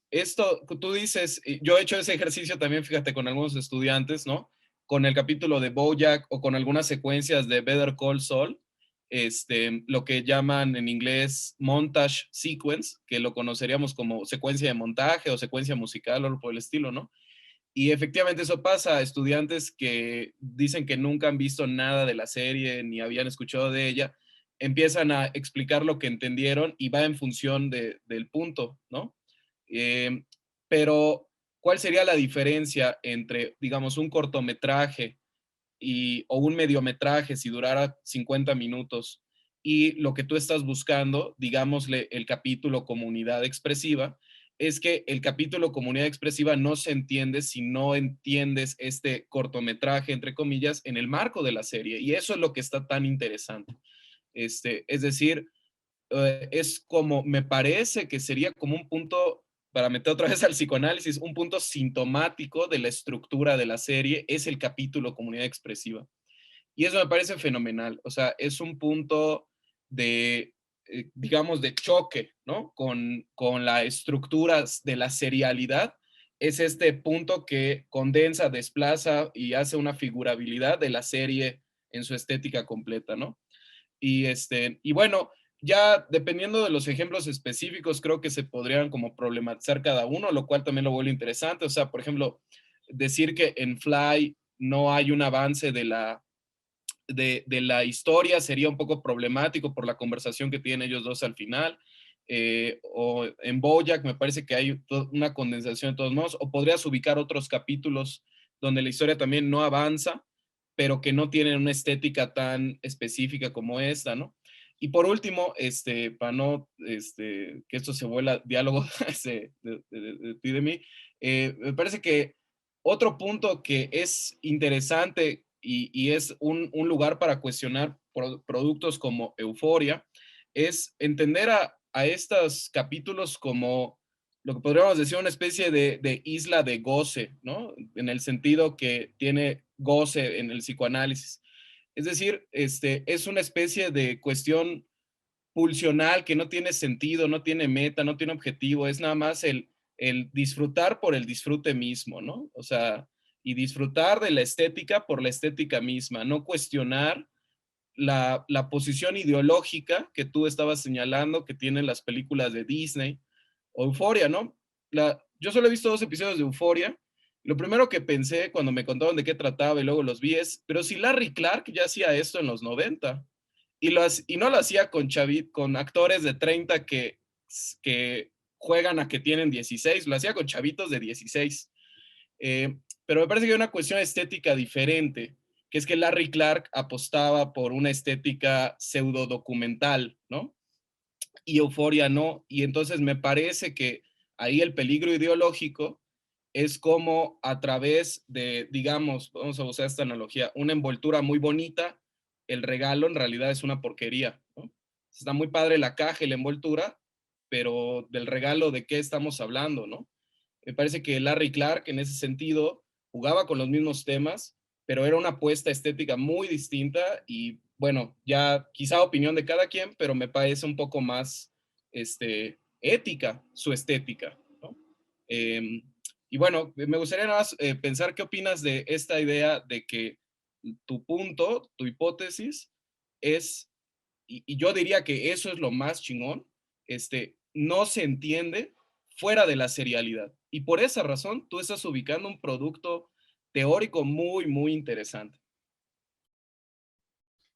Esto, tú dices, yo he hecho ese ejercicio también, fíjate, con algunos estudiantes, ¿no? Con el capítulo de BoJack o con algunas secuencias de Better Call Saul, lo que llaman en inglés montage sequence, que lo conoceríamos como secuencia de montaje o secuencia musical o algo por el estilo, ¿no? Y efectivamente eso pasa a estudiantes que dicen que nunca han visto nada de la serie ni habían escuchado de ella, empiezan a explicar lo que entendieron y va en función del punto, ¿no? Eh, pero, ¿cuál sería la diferencia entre, digamos, un cortometraje o un mediometraje si durara 50 minutos y lo que tú estás buscando, digámosle el capítulo comunidad expresiva? Es que el capítulo comunidad expresiva no se entiende si no entiendes este cortometraje, entre comillas, en el marco de la serie. Y eso es lo que está tan interesante. Es decir, es como, me parece que sería como un punto, para meter otra vez al psicoanálisis, un punto sintomático de la estructura de la serie, es el capítulo comunidad expresiva. Y eso me parece fenomenal. O sea, es un punto de, digamos, de choque, ¿no? Con la estructura de la serialidad. Es este punto que condensa, desplaza y hace una figurabilidad de la serie en su estética completa, ¿no? Y bueno, ya dependiendo de los ejemplos específicos, creo que se podrían como problematizar cada uno, lo cual también lo vuelve interesante. O sea, por ejemplo, decir que en Fly no hay un avance de la historia sería un poco problemático por la conversación que tienen ellos dos al final. O en BoJack me parece que hay una condensación de todos modos, o podrías ubicar otros capítulos donde la historia también no avanza, pero que no tienen una estética tan específica como esta, ¿no? Y por último, para no que esto se vuelva diálogo de ti y de mí, me parece que otro punto que es interesante y es un lugar para cuestionar productos como Euforia, es entender a estos capítulos como lo que podríamos decir una especie de isla de goce, ¿no? En el sentido que tiene goce en el psicoanálisis. Es decir, es una especie de cuestión pulsional que no tiene sentido, no tiene meta, no tiene objetivo, es nada más el disfrutar por el disfrute mismo, ¿no? O sea, y disfrutar de la estética por la estética misma, no cuestionar la posición ideológica que tú estabas señalando que tienen las películas de Disney o Euforia, ¿no? Yo solo he visto 2 episodios de Euforia. Lo primero que pensé cuando me contaron de qué trataba y luego los vi es, pero si Larry Clark ya hacía esto en los 90 y no lo hacía con actores de 30 que juegan a que tienen 16, lo hacía con chavitos de 16. Pero me parece que hay una cuestión estética diferente, que es que Larry Clark apostaba por una estética pseudo documental, ¿no? Y Euforia no. Y entonces me parece que ahí el peligro ideológico es como a través de, digamos, vamos a usar esta analogía, una envoltura muy bonita, el regalo en realidad es una porquería, ¿no? Está muy padre la caja y la envoltura, pero del regalo, ¿de qué estamos hablando, no? Me parece que Larry Clark en ese sentido jugaba con los mismos temas, pero era una apuesta estética muy distinta y bueno, ya quizá opinión de cada quien, pero me parece un poco más ética su estética, ¿no? Eh, y bueno, me gustaría nada más pensar qué opinas de esta idea de que tu punto, tu hipótesis es, y yo diría que eso es lo más chingón, no se entiende fuera de la serialidad. Y por esa razón tú estás ubicando un producto teórico muy, muy interesante.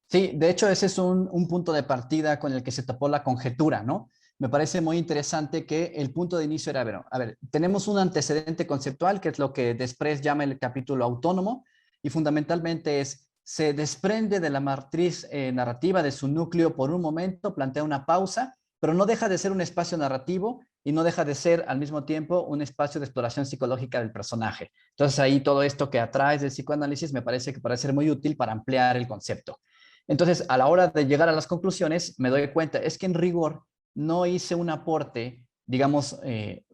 Sí, de hecho ese es un punto de partida con el que se topó la conjetura, ¿no? Me parece muy interesante que el punto de inicio era, bueno, a ver, tenemos un antecedente conceptual que es lo que Desprez llama el capítulo autónomo y fundamentalmente se desprende de la matriz narrativa de su núcleo por un momento, plantea una pausa, pero no deja de ser un espacio narrativo y no deja de ser al mismo tiempo un espacio de exploración psicológica del personaje. Entonces ahí todo esto que atrae del psicoanálisis me parece que puede ser muy útil para ampliar el concepto. Entonces, a la hora de llegar a las conclusiones, me doy cuenta, es que en rigor no hice un aporte, digamos,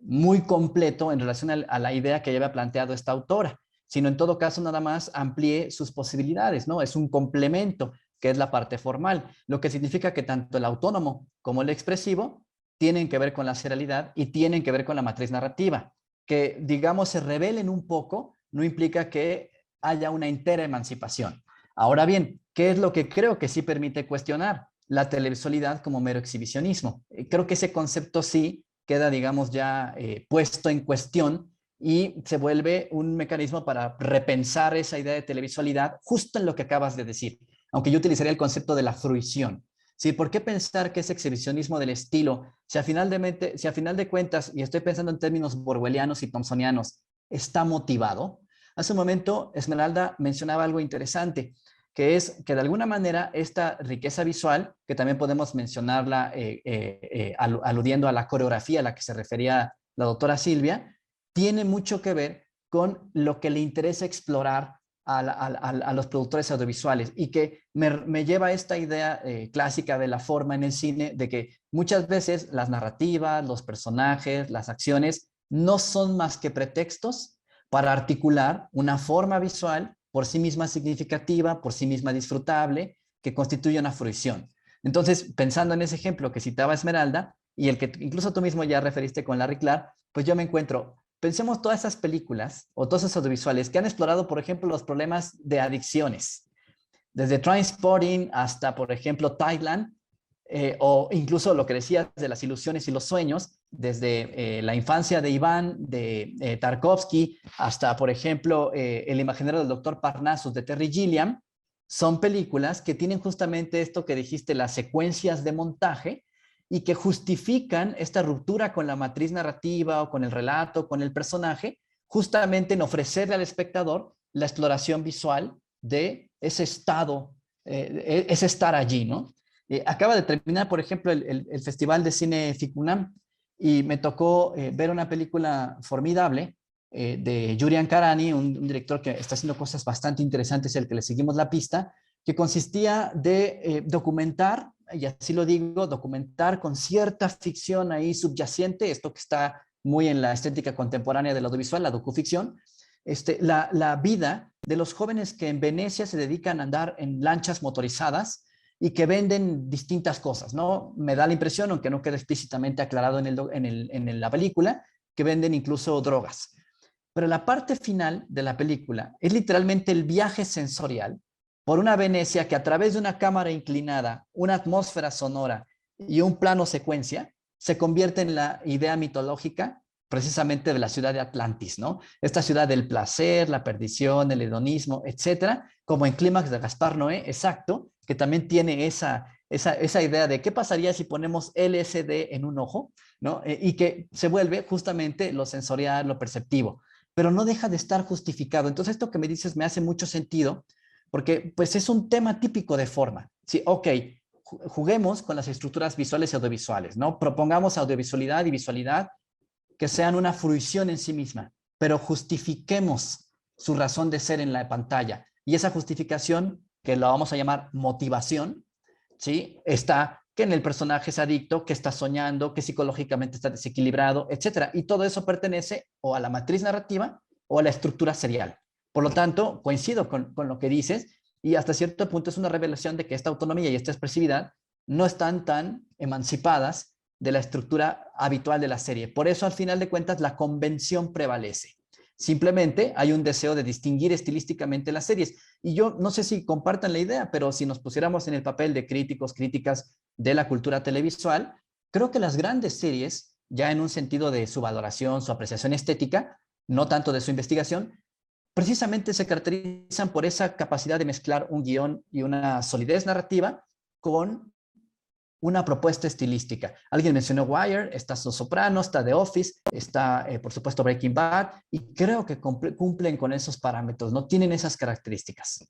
muy completo en relación a la idea que ya había planteado esta autora, sino en todo caso nada más amplié sus posibilidades, ¿no? Es un complemento, que es la parte formal, lo que significa que tanto el autónomo como el expresivo tienen que ver con la serialidad y tienen que ver con la matriz narrativa. Que, digamos, se revelen un poco, no implica que haya una entera emancipación. Ahora bien, ¿qué es lo que creo que sí permite cuestionar? La televisualidad como mero exhibicionismo. Creo que ese concepto sí queda, digamos, ya puesto en cuestión y se vuelve un mecanismo para repensar esa idea de televisualidad justo en lo que acabas de decir, aunque yo utilizaría el concepto de la fruición. Sí, ¿por qué pensar que ese exhibicionismo del estilo, si a final de cuentas, y estoy pensando en términos borwellianos y thomsonianos, está motivado? Hace un momento Esmeralda mencionaba algo interesante, que es que de alguna manera esta riqueza visual, que también podemos mencionarla aludiendo a la coreografía a la que se refería la doctora Silvia, tiene mucho que ver con lo que le interesa explorar a los productores audiovisuales y que me lleva a esta idea clásica de la forma en el cine, de que muchas veces las narrativas, los personajes, las acciones no son más que pretextos para articular una forma visual por sí misma significativa, por sí misma disfrutable, que constituye una fruición. Entonces, pensando en ese ejemplo que citaba Esmeralda y el que incluso tú mismo ya referiste con Larry Clark, pues yo me encuentro, pensemos todas esas películas o todos esos audiovisuales que han explorado, por ejemplo, los problemas de adicciones, desde Trainspotting hasta, por ejemplo, Thailand, o incluso lo que decías de las ilusiones y los sueños, desde la infancia de Iván, de Tarkovsky, hasta, por ejemplo, El imaginario del doctor Parnassus de Terry Gilliam, son películas que tienen justamente esto que dijiste, las secuencias de montaje, y que justifican esta ruptura con la matriz narrativa o con el relato, con el personaje, justamente en ofrecerle al espectador la exploración visual de ese estado, ese estar allí, ¿no? Acaba de terminar, por ejemplo, el Festival de Cine Ficunam y me tocó ver una película formidable de Yuri Ankarani, un director que está haciendo cosas bastante interesantes, el que le seguimos la pista, que consistía de documentar, y así lo digo, documentar con cierta ficción ahí subyacente, esto que está muy en la estética contemporánea del audiovisual, la docuficción, la vida de los jóvenes que en Venecia se dedican a andar en lanchas motorizadas y que venden distintas cosas, ¿no? Me da la impresión, aunque no quede explícitamente aclarado en la película, que venden incluso drogas. Pero la parte final de la película es literalmente el viaje sensorial por una Venecia que a través de una cámara inclinada, una atmósfera sonora y un plano secuencia se convierte en la idea mitológica precisamente de la ciudad de Atlantis, ¿no? Esta ciudad del placer, la perdición, el hedonismo, etcétera, como en Clímax de Gaspar Noé, exacto, que también tiene esa idea de qué pasaría si ponemos LSD en un ojo, ¿no? Y que se vuelve justamente lo sensorial, lo perceptivo, pero no deja de estar justificado. Entonces, esto que me dices me hace mucho sentido, porque pues es un tema típico de forma. Sí, ok, juguemos con las estructuras visuales y audiovisuales, ¿no? Propongamos audiovisualidad y visualidad que sean una fruición en sí misma, pero justifiquemos su razón de ser en la pantalla. Y esa justificación, que la vamos a llamar motivación, ¿sí? Está que en el personaje es adicto, que está soñando, que psicológicamente está desequilibrado, etcétera. Y todo eso pertenece o a la matriz narrativa o a la estructura serial. Por lo tanto, coincido con lo que dices y hasta cierto punto es una revelación de que esta autonomía y esta expresividad no están tan emancipadas de la estructura habitual de la serie. Por eso, al final de cuentas, la convención prevalece. Simplemente hay un deseo de distinguir estilísticamente las series. Y yo no sé si compartan la idea, pero si nos pusiéramos en el papel de críticos, críticas de la cultura televisual, creo que las grandes series, ya en un sentido de su valoración, su apreciación estética, no tanto de su investigación, precisamente se caracterizan por esa capacidad de mezclar un guión y una solidez narrativa con una propuesta estilística. Alguien mencionó Wire, está Los Sopranos, está The Office, está, por supuesto, Breaking Bad, y creo que cumplen con esos parámetros, no tienen esas características.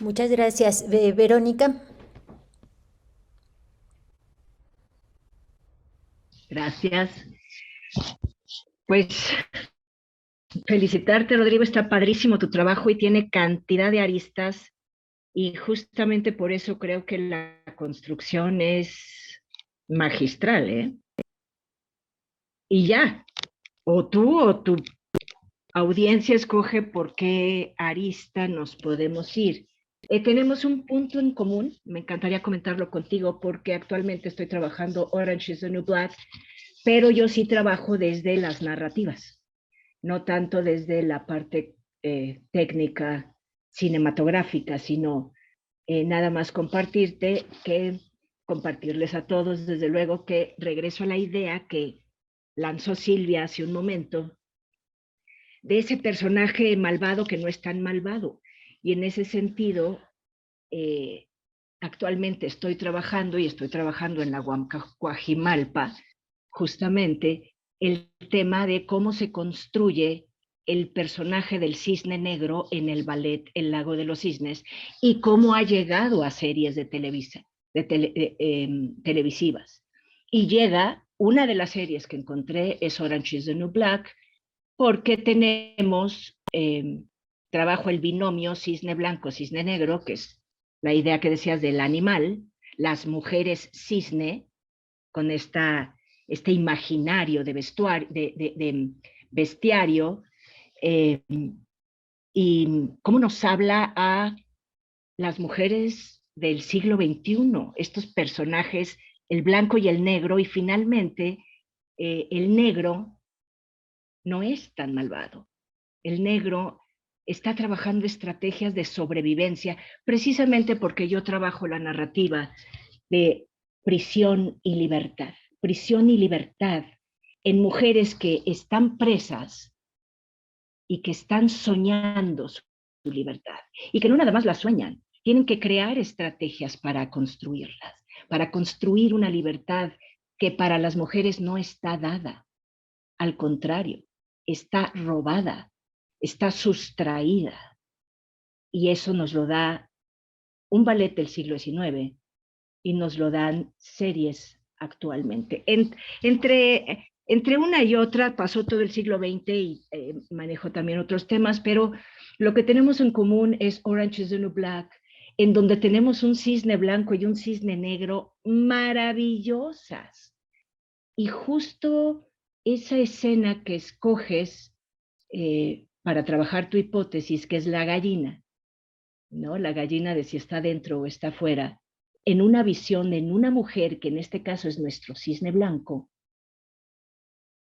Muchas gracias. Verónica. Gracias. Pues Felicitarte, Rodrigo, está padrísimo tu trabajo y tiene cantidad de aristas y justamente por eso creo que la construcción es magistral, ¿eh? Y ya, o tú o tu audiencia escoge por qué arista nos podemos ir. Tenemos un punto en común, me encantaría comentarlo contigo porque actualmente estoy trabajando Orange is the New Black, pero yo sí trabajo desde las narrativas, no tanto desde la parte técnica cinematográfica, sino nada más compartirles a todos, desde luego que regreso a la idea que lanzó Silvia hace un momento, de ese personaje malvado que no es tan malvado. Y en ese sentido, actualmente estoy trabajando en la Guajimalpa, justamente el tema de cómo se construye el personaje del cisne negro en el ballet El Lago de los Cisnes y cómo ha llegado a series de televisivas. Y llega, una de las series que encontré es Orange is the New Black, porque trabajo el binomio cisne blanco, cisne negro, que es la idea que decías del animal, las mujeres cisne, con este imaginario de bestiario, y cómo nos habla a las mujeres del siglo XXI, estos personajes, el blanco y el negro, y finalmente el negro no es tan malvado. El negro está trabajando estrategias de sobrevivencia, precisamente porque yo trabajo la narrativa de prisión y libertad. Prisión y libertad en mujeres que están presas y que están soñando su libertad. Y que no nada más la sueñan, tienen que crear estrategias para construirlas, para construir una libertad que para las mujeres no está dada. Al contrario, está robada, está sustraída. Y eso nos lo da un ballet del siglo XIX y nos lo dan series actualmente. Entre una y otra pasó todo el siglo XX y manejo también otros temas, pero lo que tenemos en común es Orange is the New Black, en donde tenemos un cisne blanco y un cisne negro maravillosas. Y justo esa escena que escoges para trabajar tu hipótesis, que es la gallina, ¿no? La gallina de si está dentro o está fuera, en una visión, en una mujer, que en este caso es nuestro cisne blanco,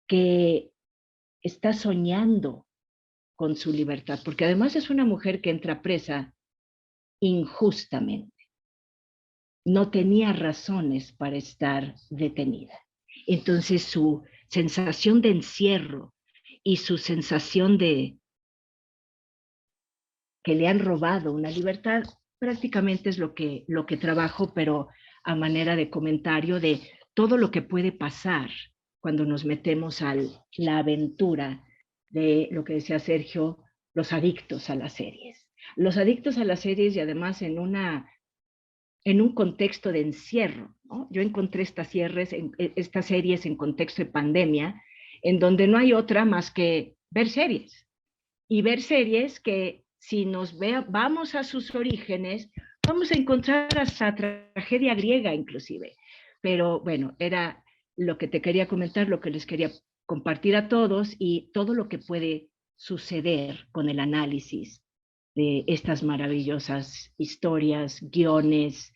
que está soñando con su libertad, porque además es una mujer que entra presa injustamente. No tenía razones para estar detenida. Entonces su sensación de encierro y su sensación de que le han robado una libertad, prácticamente es lo que trabajo, pero a manera de comentario de todo lo que puede pasar cuando nos metemos a la aventura de lo que decía Sergio, los adictos a las series. Los adictos a las series y además en un contexto de encierro, ¿no? Yo encontré estas series en contexto de pandemia, en donde no hay otra más que ver series. Y ver series que si vamos a sus orígenes, vamos a encontrar hasta tragedia griega inclusive. Pero bueno, era lo que te quería comentar, lo que les quería compartir a todos y todo lo que puede suceder con el análisis de estas maravillosas historias, guiones,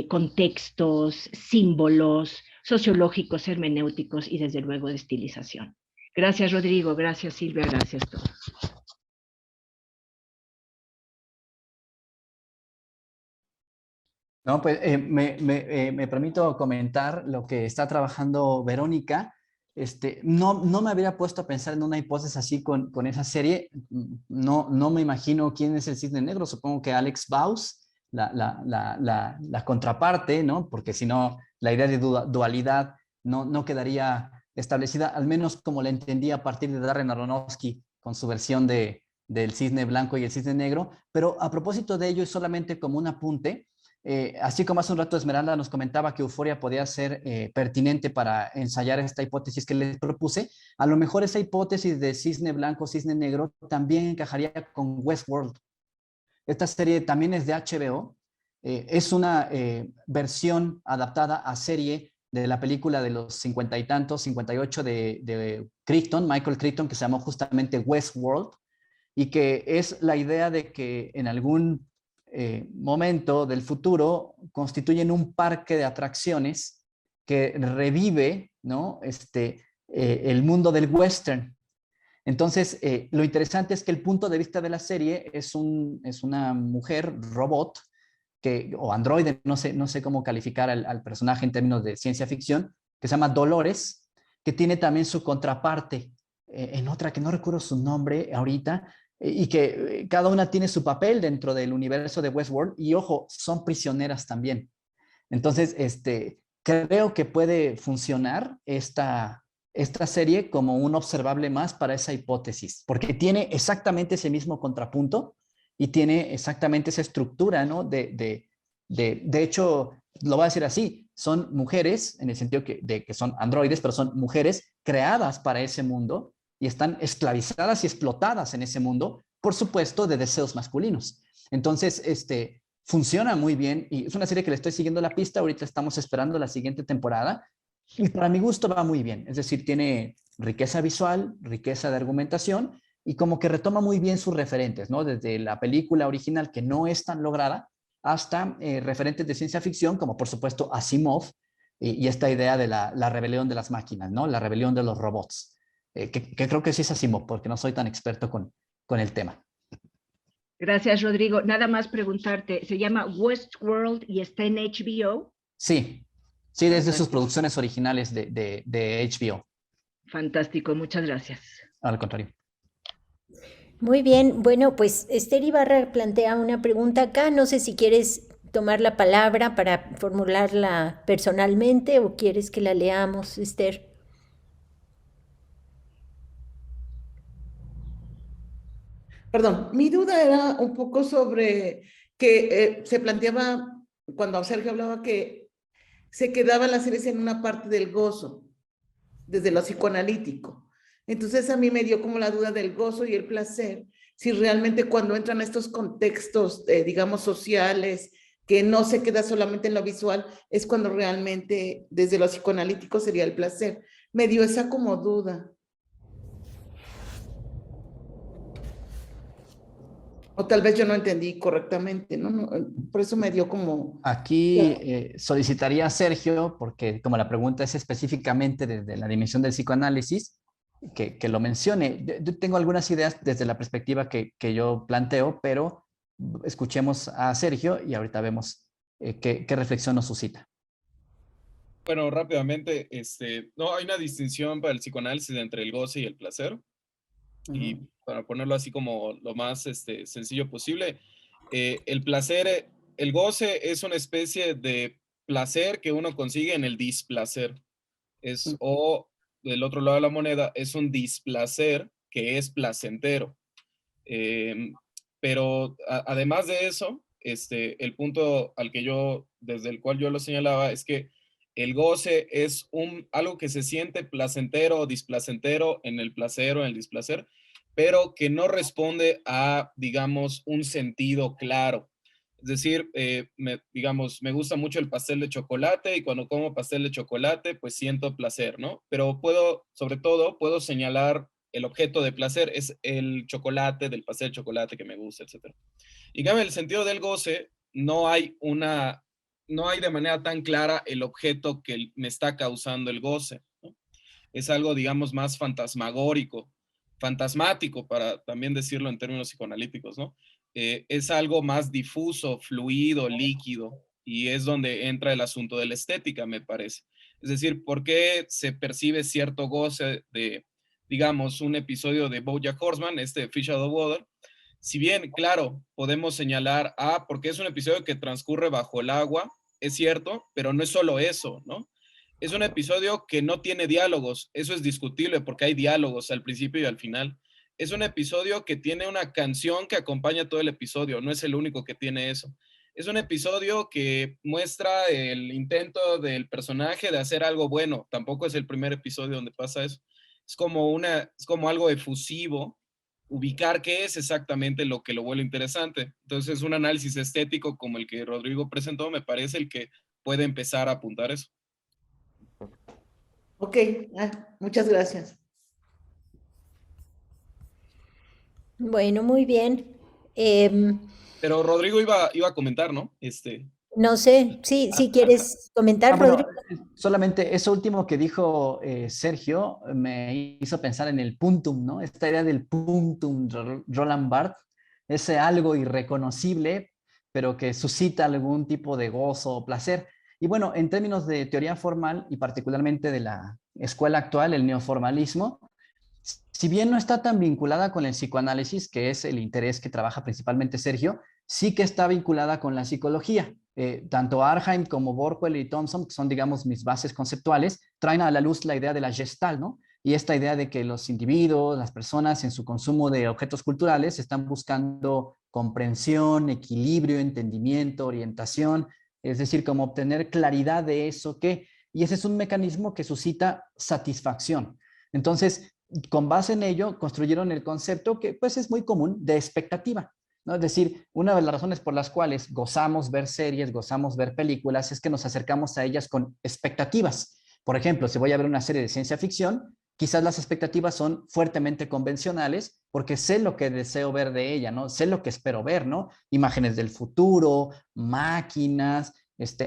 contextos, símbolos sociológicos, hermenéuticos y desde luego de estilización. Gracias, Rodrigo. Gracias, Silvia. Gracias a todos. No, pues me permito comentar lo que está trabajando Verónica. No me habría puesto a pensar en una hipótesis así con esa serie. No me imagino quién es el cisne negro. Supongo que Alex Baus, la contraparte, ¿no? Porque si no, la idea de dualidad no quedaría establecida, al menos como la entendí a partir de Darren Aronofsky con su versión del cisne blanco y el cisne negro. Pero a propósito de ello, y solamente como un apunte, así como hace un rato Esmeralda nos comentaba que Euphoria podía ser pertinente para ensayar esta hipótesis que les propuse, a lo mejor esa hipótesis de cisne blanco, cisne negro también encajaría con Westworld. Esta serie también es de HBO, es una versión adaptada a serie de la película de los 50 y tantos, 58 de Crichton, Michael Crichton, que se llamó justamente Westworld, y que es la idea de que en algún momento del futuro constituyen un parque de atracciones que revive, ¿no? El mundo del western. Entonces, lo interesante es que el punto de vista de la serie es una mujer robot, o androide, no sé cómo calificar al personaje en términos de ciencia ficción, que se llama Dolores, que tiene también su contraparte en otra que no recuerdo su nombre ahorita, y que cada una tiene su papel dentro del universo de Westworld, y ojo, son prisioneras también. Entonces, creo que puede funcionar esta serie como un observable más para esa hipótesis, porque tiene exactamente ese mismo contrapunto y tiene exactamente esa estructura, ¿no? De hecho, lo voy a decir así, son mujeres, en el sentido de que son androides, pero son mujeres creadas para ese mundo y están esclavizadas y explotadas en ese mundo, por supuesto, de deseos masculinos. Entonces, funciona muy bien y es una serie que le estoy siguiendo la pista. Ahorita estamos esperando la siguiente temporada y para mi gusto va muy bien. Es decir, tiene riqueza visual, riqueza de argumentación y como que retoma muy bien sus referentes, ¿no? Desde la película original, que no es tan lograda, hasta referentes de ciencia ficción, como por supuesto Asimov y esta idea de la rebelión de las máquinas, ¿no? La rebelión de los robots, que creo que sí es Asimov, porque no soy tan experto con el tema. Gracias, Rodrigo. Nada más preguntarte, ¿se llama Westworld y está en HBO? Sí, desde sus producciones originales de HBO. Fantástico, muchas gracias. Al contrario. Muy bien, bueno, pues Esther Ibarra plantea una pregunta acá. No sé si quieres tomar la palabra para formularla personalmente o quieres que la leamos, Esther. Perdón, mi duda era un poco sobre que se planteaba, cuando Sergio hablaba, que se quedaban las series en una parte del gozo, desde lo psicoanalítico. Entonces a mí me dio como la duda del gozo y el placer, si realmente cuando entran a estos contextos, digamos, sociales, que no se queda solamente en lo visual, es cuando realmente desde lo psicoanalítico sería el placer. Me dio esa como duda. O tal vez yo no entendí correctamente, ¿no? Por eso me dio como... Aquí solicitaría a Sergio, porque como la pregunta es específicamente desde la dimensión del psicoanálisis, que lo mencione. Yo tengo algunas ideas desde la perspectiva que yo planteo, pero escuchemos a Sergio y ahorita vemos qué reflexión nos suscita. Bueno, rápidamente, no, hay una distinción para el psicoanálisis entre el goce y el placer. Y para ponerlo así como lo más sencillo posible, el placer, el goce es una especie de placer que uno consigue en el displacer. O del otro lado de la moneda, es un displacer que es placentero. Pero además de eso, el punto desde el cual yo lo señalaba, es que el goce es algo que se siente placentero o displacentero en el placer o en el displacer, pero que no responde a, digamos, un sentido claro. Es decir, digamos, me gusta mucho el pastel de chocolate y cuando como pastel de chocolate, pues siento placer, ¿no? Pero sobre todo, puedo señalar el objeto de placer, es el chocolate, del pastel de chocolate que me gusta, etc. Y en el sentido del goce, no hay de manera tan clara el objeto que me está causando el goce, ¿no? Es algo, digamos, más fantasmagórico, fantasmático, para también decirlo en términos psicoanalíticos, ¿no? Es algo más difuso, fluido, líquido, y es donde entra el asunto de la estética, me parece. Es decir, ¿por qué se percibe cierto goce de, digamos, un episodio de BoJack Horseman, Fish Out of Water? Si bien, claro, podemos señalar, porque es un episodio que transcurre bajo el agua, es cierto, pero no es solo eso, ¿no? Es un episodio que no tiene diálogos, eso es discutible porque hay diálogos al principio y al final. Es un episodio que tiene una canción que acompaña todo el episodio, no es el único que tiene eso. es un episodio que muestra el intento del personaje de hacer algo bueno. Tampoco es el primer episodio donde pasa eso. Es como algo efusivo, ubicar qué es exactamente lo que lo vuelve interesante. Entonces, un análisis estético como el que Rodrigo presentó me parece el que puede empezar a apuntar eso. Ok, muchas gracias. Bueno, muy bien. Em, Pero Rodrigo iba a comentar, ¿no? no sé, sí, si quieres comentar, Bueno, Rodrigo. solamente eso último que dijo Sergio me hizo pensar en el puntum, ¿no? Esta idea del puntum, Roland Barthes, ese algo irreconocible, pero que suscita algún tipo de gozo o placer. Y bueno, en términos de teoría formal y particularmente de la escuela actual, el neoformalismo, si bien no está tan vinculada con el psicoanálisis, que es el interés que trabaja principalmente Sergio, sí que está vinculada con la psicología. Tanto Arheim como Borquel y Thompson, que son, digamos, mis bases conceptuales, traen a la luz la idea de la Gestalt, ¿no? Y esta idea de que los individuos, las personas en su consumo de objetos culturales están buscando comprensión, equilibrio, entendimiento, orientación, es decir, como obtener claridad de eso que, y ese es un mecanismo que suscita satisfacción. Entonces, con base en ello, construyeron el concepto que pues es muy común de expectativa, ¿no? Es decir, una de las razones por las cuales gozamos ver series, gozamos ver películas, es que nos acercamos a ellas con expectativas. Por ejemplo, si voy a ver una serie de ciencia ficción, quizás las expectativas son fuertemente convencionales porque sé lo que deseo ver de ella, ¿no? Sé lo que espero ver, ¿no? Imágenes del futuro, máquinas,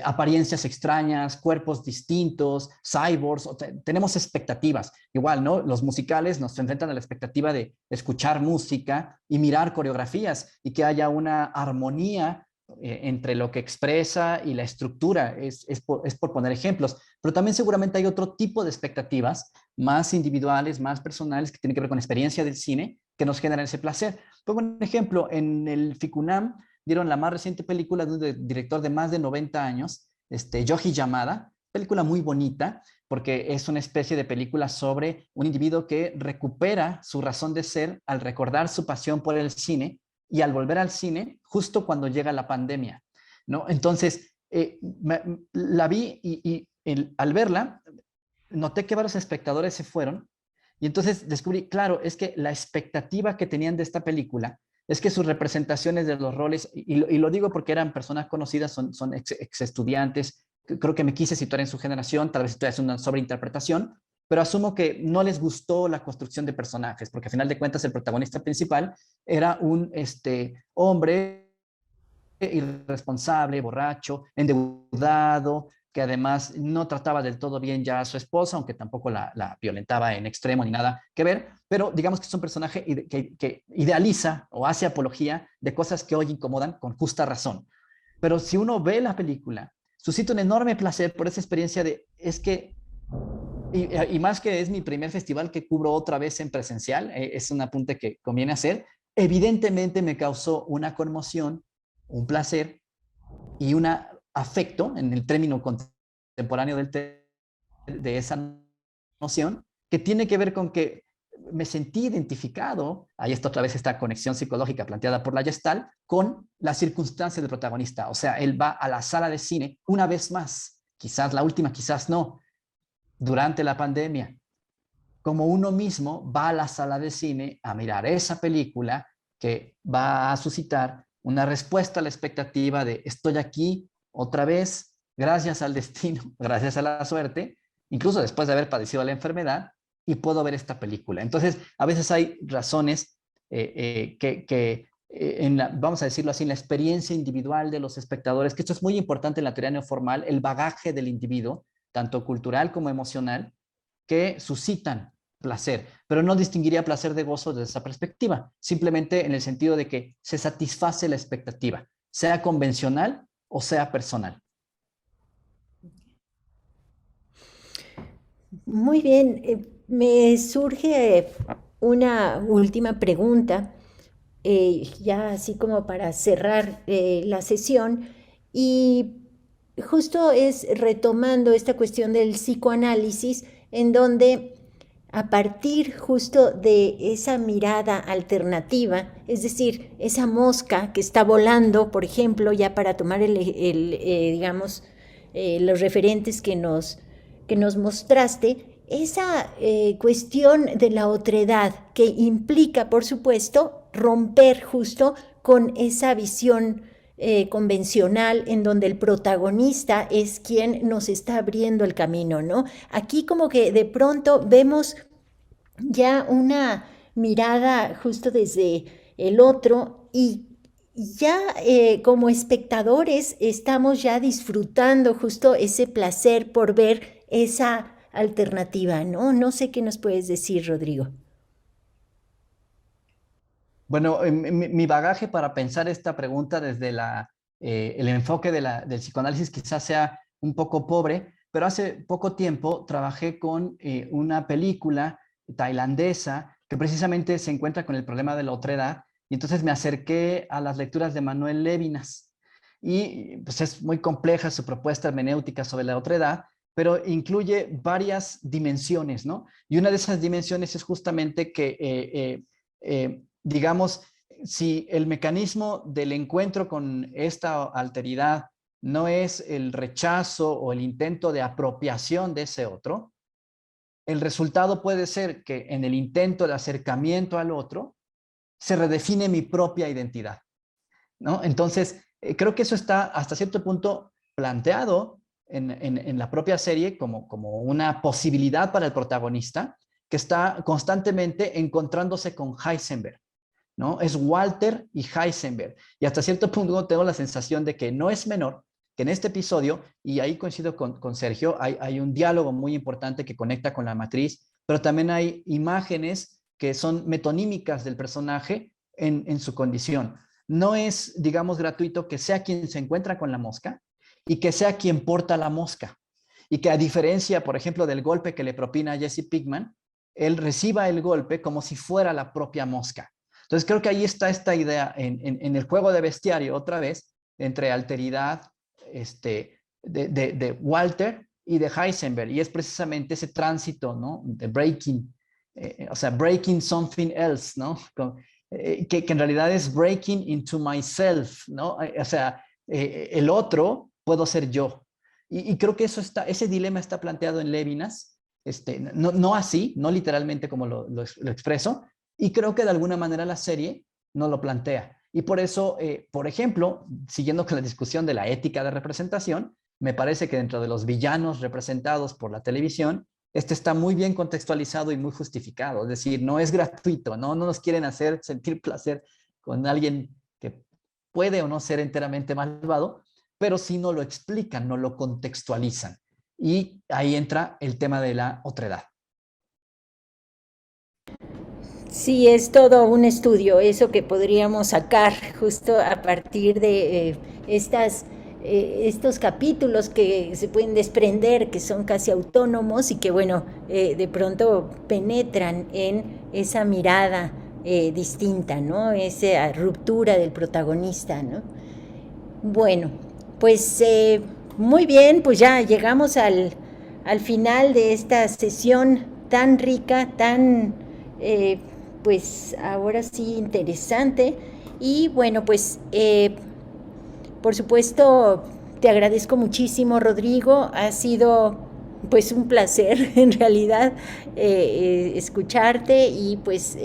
apariencias extrañas, cuerpos distintos, cyborgs, tenemos expectativas. Igual, ¿no? Los musicales nos enfrentan a la expectativa de escuchar música y mirar coreografías y que haya una armonía entre lo que expresa y la estructura, es por poner ejemplos, pero también seguramente hay otro tipo de expectativas más individuales, más personales, que tienen que ver con la experiencia del cine, que nos generan ese placer. Por un ejemplo, en el FICUNAM dieron la más reciente película de un director de más de 90 años, Yoji Yamada, película muy bonita, porque es una especie de película sobre un individuo que recupera su razón de ser al recordar su pasión por el cine y al volver al cine justo cuando llega la pandemia, ¿no? Entonces, la vi y al verla, noté que varios espectadores se fueron y entonces descubrí, claro, es que la expectativa que tenían de esta película es que sus representaciones de los roles, y lo digo porque eran personas conocidas, son ex estudiantes, creo que me quise situar en su generación, tal vez estoy haciendo una sobreinterpretación, pero asumo que no les gustó la construcción de personajes, porque al final de cuentas el protagonista principal era un hombre irresponsable, borracho, endeudado, que además no trataba del todo bien ya a su esposa, aunque tampoco la violentaba en extremo ni nada que ver, pero digamos que es un personaje que idealiza o hace apología de cosas que hoy incomodan con justa razón. Pero si uno ve la película, suscita un enorme placer por esa experiencia de, es que, y más que es mi primer festival que cubro otra vez en presencial, es un apunte que conviene hacer, evidentemente me causó una conmoción, un placer y un afecto en el término contemporáneo de esa noción, que tiene que ver con que me sentí identificado, ahí está otra vez esta conexión psicológica planteada por la Gestalt, con las circunstancias del protagonista. O sea, él va a la sala de cine una vez más, quizás la última, quizás no, durante la pandemia, como uno mismo va a la sala de cine a mirar esa película que va a suscitar una respuesta a la expectativa de estoy aquí otra vez, gracias al destino, gracias a la suerte, incluso después de haber padecido la enfermedad, y puedo ver esta película. Entonces, a veces hay razones vamos a decirlo así, en la experiencia individual de los espectadores, que esto es muy importante en la teoría neoformal, el bagaje del individuo, tanto cultural como emocional, que suscitan placer, pero no distinguiría placer de gozo desde esa perspectiva, simplemente en el sentido de que se satisface la expectativa, sea convencional o sea personal. Muy bien, me surge una última pregunta, ya así como para cerrar la sesión, y justo es retomando esta cuestión del psicoanálisis, en donde a partir justo de esa mirada alternativa, es decir, esa mosca que está volando, por ejemplo, ya para tomar digamos, los referentes que nos mostraste, esa cuestión de la otredad que implica, por supuesto, romper justo con esa visión convencional en donde el protagonista es quien nos está abriendo el camino, ¿no? Aquí como que de pronto vemos ya una mirada justo desde el otro y ya como espectadores estamos ya disfrutando justo ese placer por ver esa alternativa, ¿no? No sé qué nos puedes decir, Rodrigo. Bueno, mi bagaje para pensar esta pregunta desde el enfoque del psicoanálisis quizás sea un poco pobre, pero hace poco tiempo trabajé con una película tailandesa que precisamente se encuentra con el problema de la otredad, y entonces me acerqué a las lecturas de Manuel Levinas. Y pues es muy compleja su propuesta hermenéutica sobre la otredad, pero incluye varias dimensiones, ¿no? Y una de esas dimensiones es justamente que digamos, si el mecanismo del encuentro con esta alteridad no es el rechazo o el intento de apropiación de ese otro, el resultado puede ser que en el intento de acercamiento al otro se redefine mi propia identidad, ¿no? Entonces, creo que eso está hasta cierto punto planteado en la propia serie como una posibilidad para el protagonista que está constantemente encontrándose con Heisenberg, ¿no? Es Walter y Heisenberg. Y hasta cierto punto tengo la sensación de que no es menor que en este episodio, y ahí coincido con Sergio, hay un diálogo muy importante que conecta con la matriz, pero también hay imágenes que son metonímicas del personaje en su condición. No es, digamos, gratuito que sea quien se encuentra con la mosca y que sea quien porta la mosca. Y que a diferencia, por ejemplo, del golpe que le propina a Jesse Pinkman, él reciba el golpe como si fuera la propia mosca. Entonces creo que ahí está esta idea en el juego de bestiario, otra vez, entre alteridad de Walter y de Heisenberg, y es precisamente ese tránsito, ¿no? De breaking, o sea, breaking something else, ¿no? Que en realidad es breaking into myself, ¿no? O sea, el otro puedo ser yo. Y creo que ese dilema está planteado en Levinas, no así, no literalmente como lo expreso, y creo que de alguna manera la serie no lo plantea. Y por eso, por ejemplo, siguiendo con la discusión de la ética de representación, me parece que dentro de los villanos representados por la televisión, está muy bien contextualizado y muy justificado. Es decir, no es gratuito, no nos quieren hacer sentir placer con alguien que puede o no ser enteramente malvado, pero sí no lo explican, no lo contextualizan. Y ahí entra el tema de la otredad. Sí, es todo un estudio, eso que podríamos sacar justo a partir de estos capítulos que se pueden desprender, que son casi autónomos y que, bueno, de pronto penetran en esa mirada distinta, ¿no? Esa ruptura del protagonista, ¿no? Bueno, pues muy bien, pues ya llegamos al final de esta sesión tan rica, tan... pues ahora sí interesante. Y bueno, pues por supuesto te agradezco muchísimo, Rodrigo. Ha sido pues un placer en realidad escucharte y pues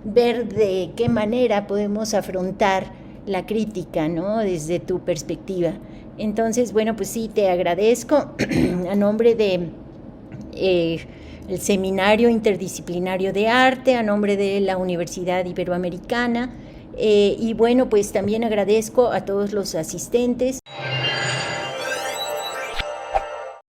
ver de qué manera podemos afrontar la crítica, ¿no? Desde tu perspectiva. Entonces, bueno, pues sí, te agradezco a nombre de el Seminario Interdisciplinario de Arte, a nombre de la Universidad Iberoamericana, y bueno, pues también agradezco a todos los asistentes.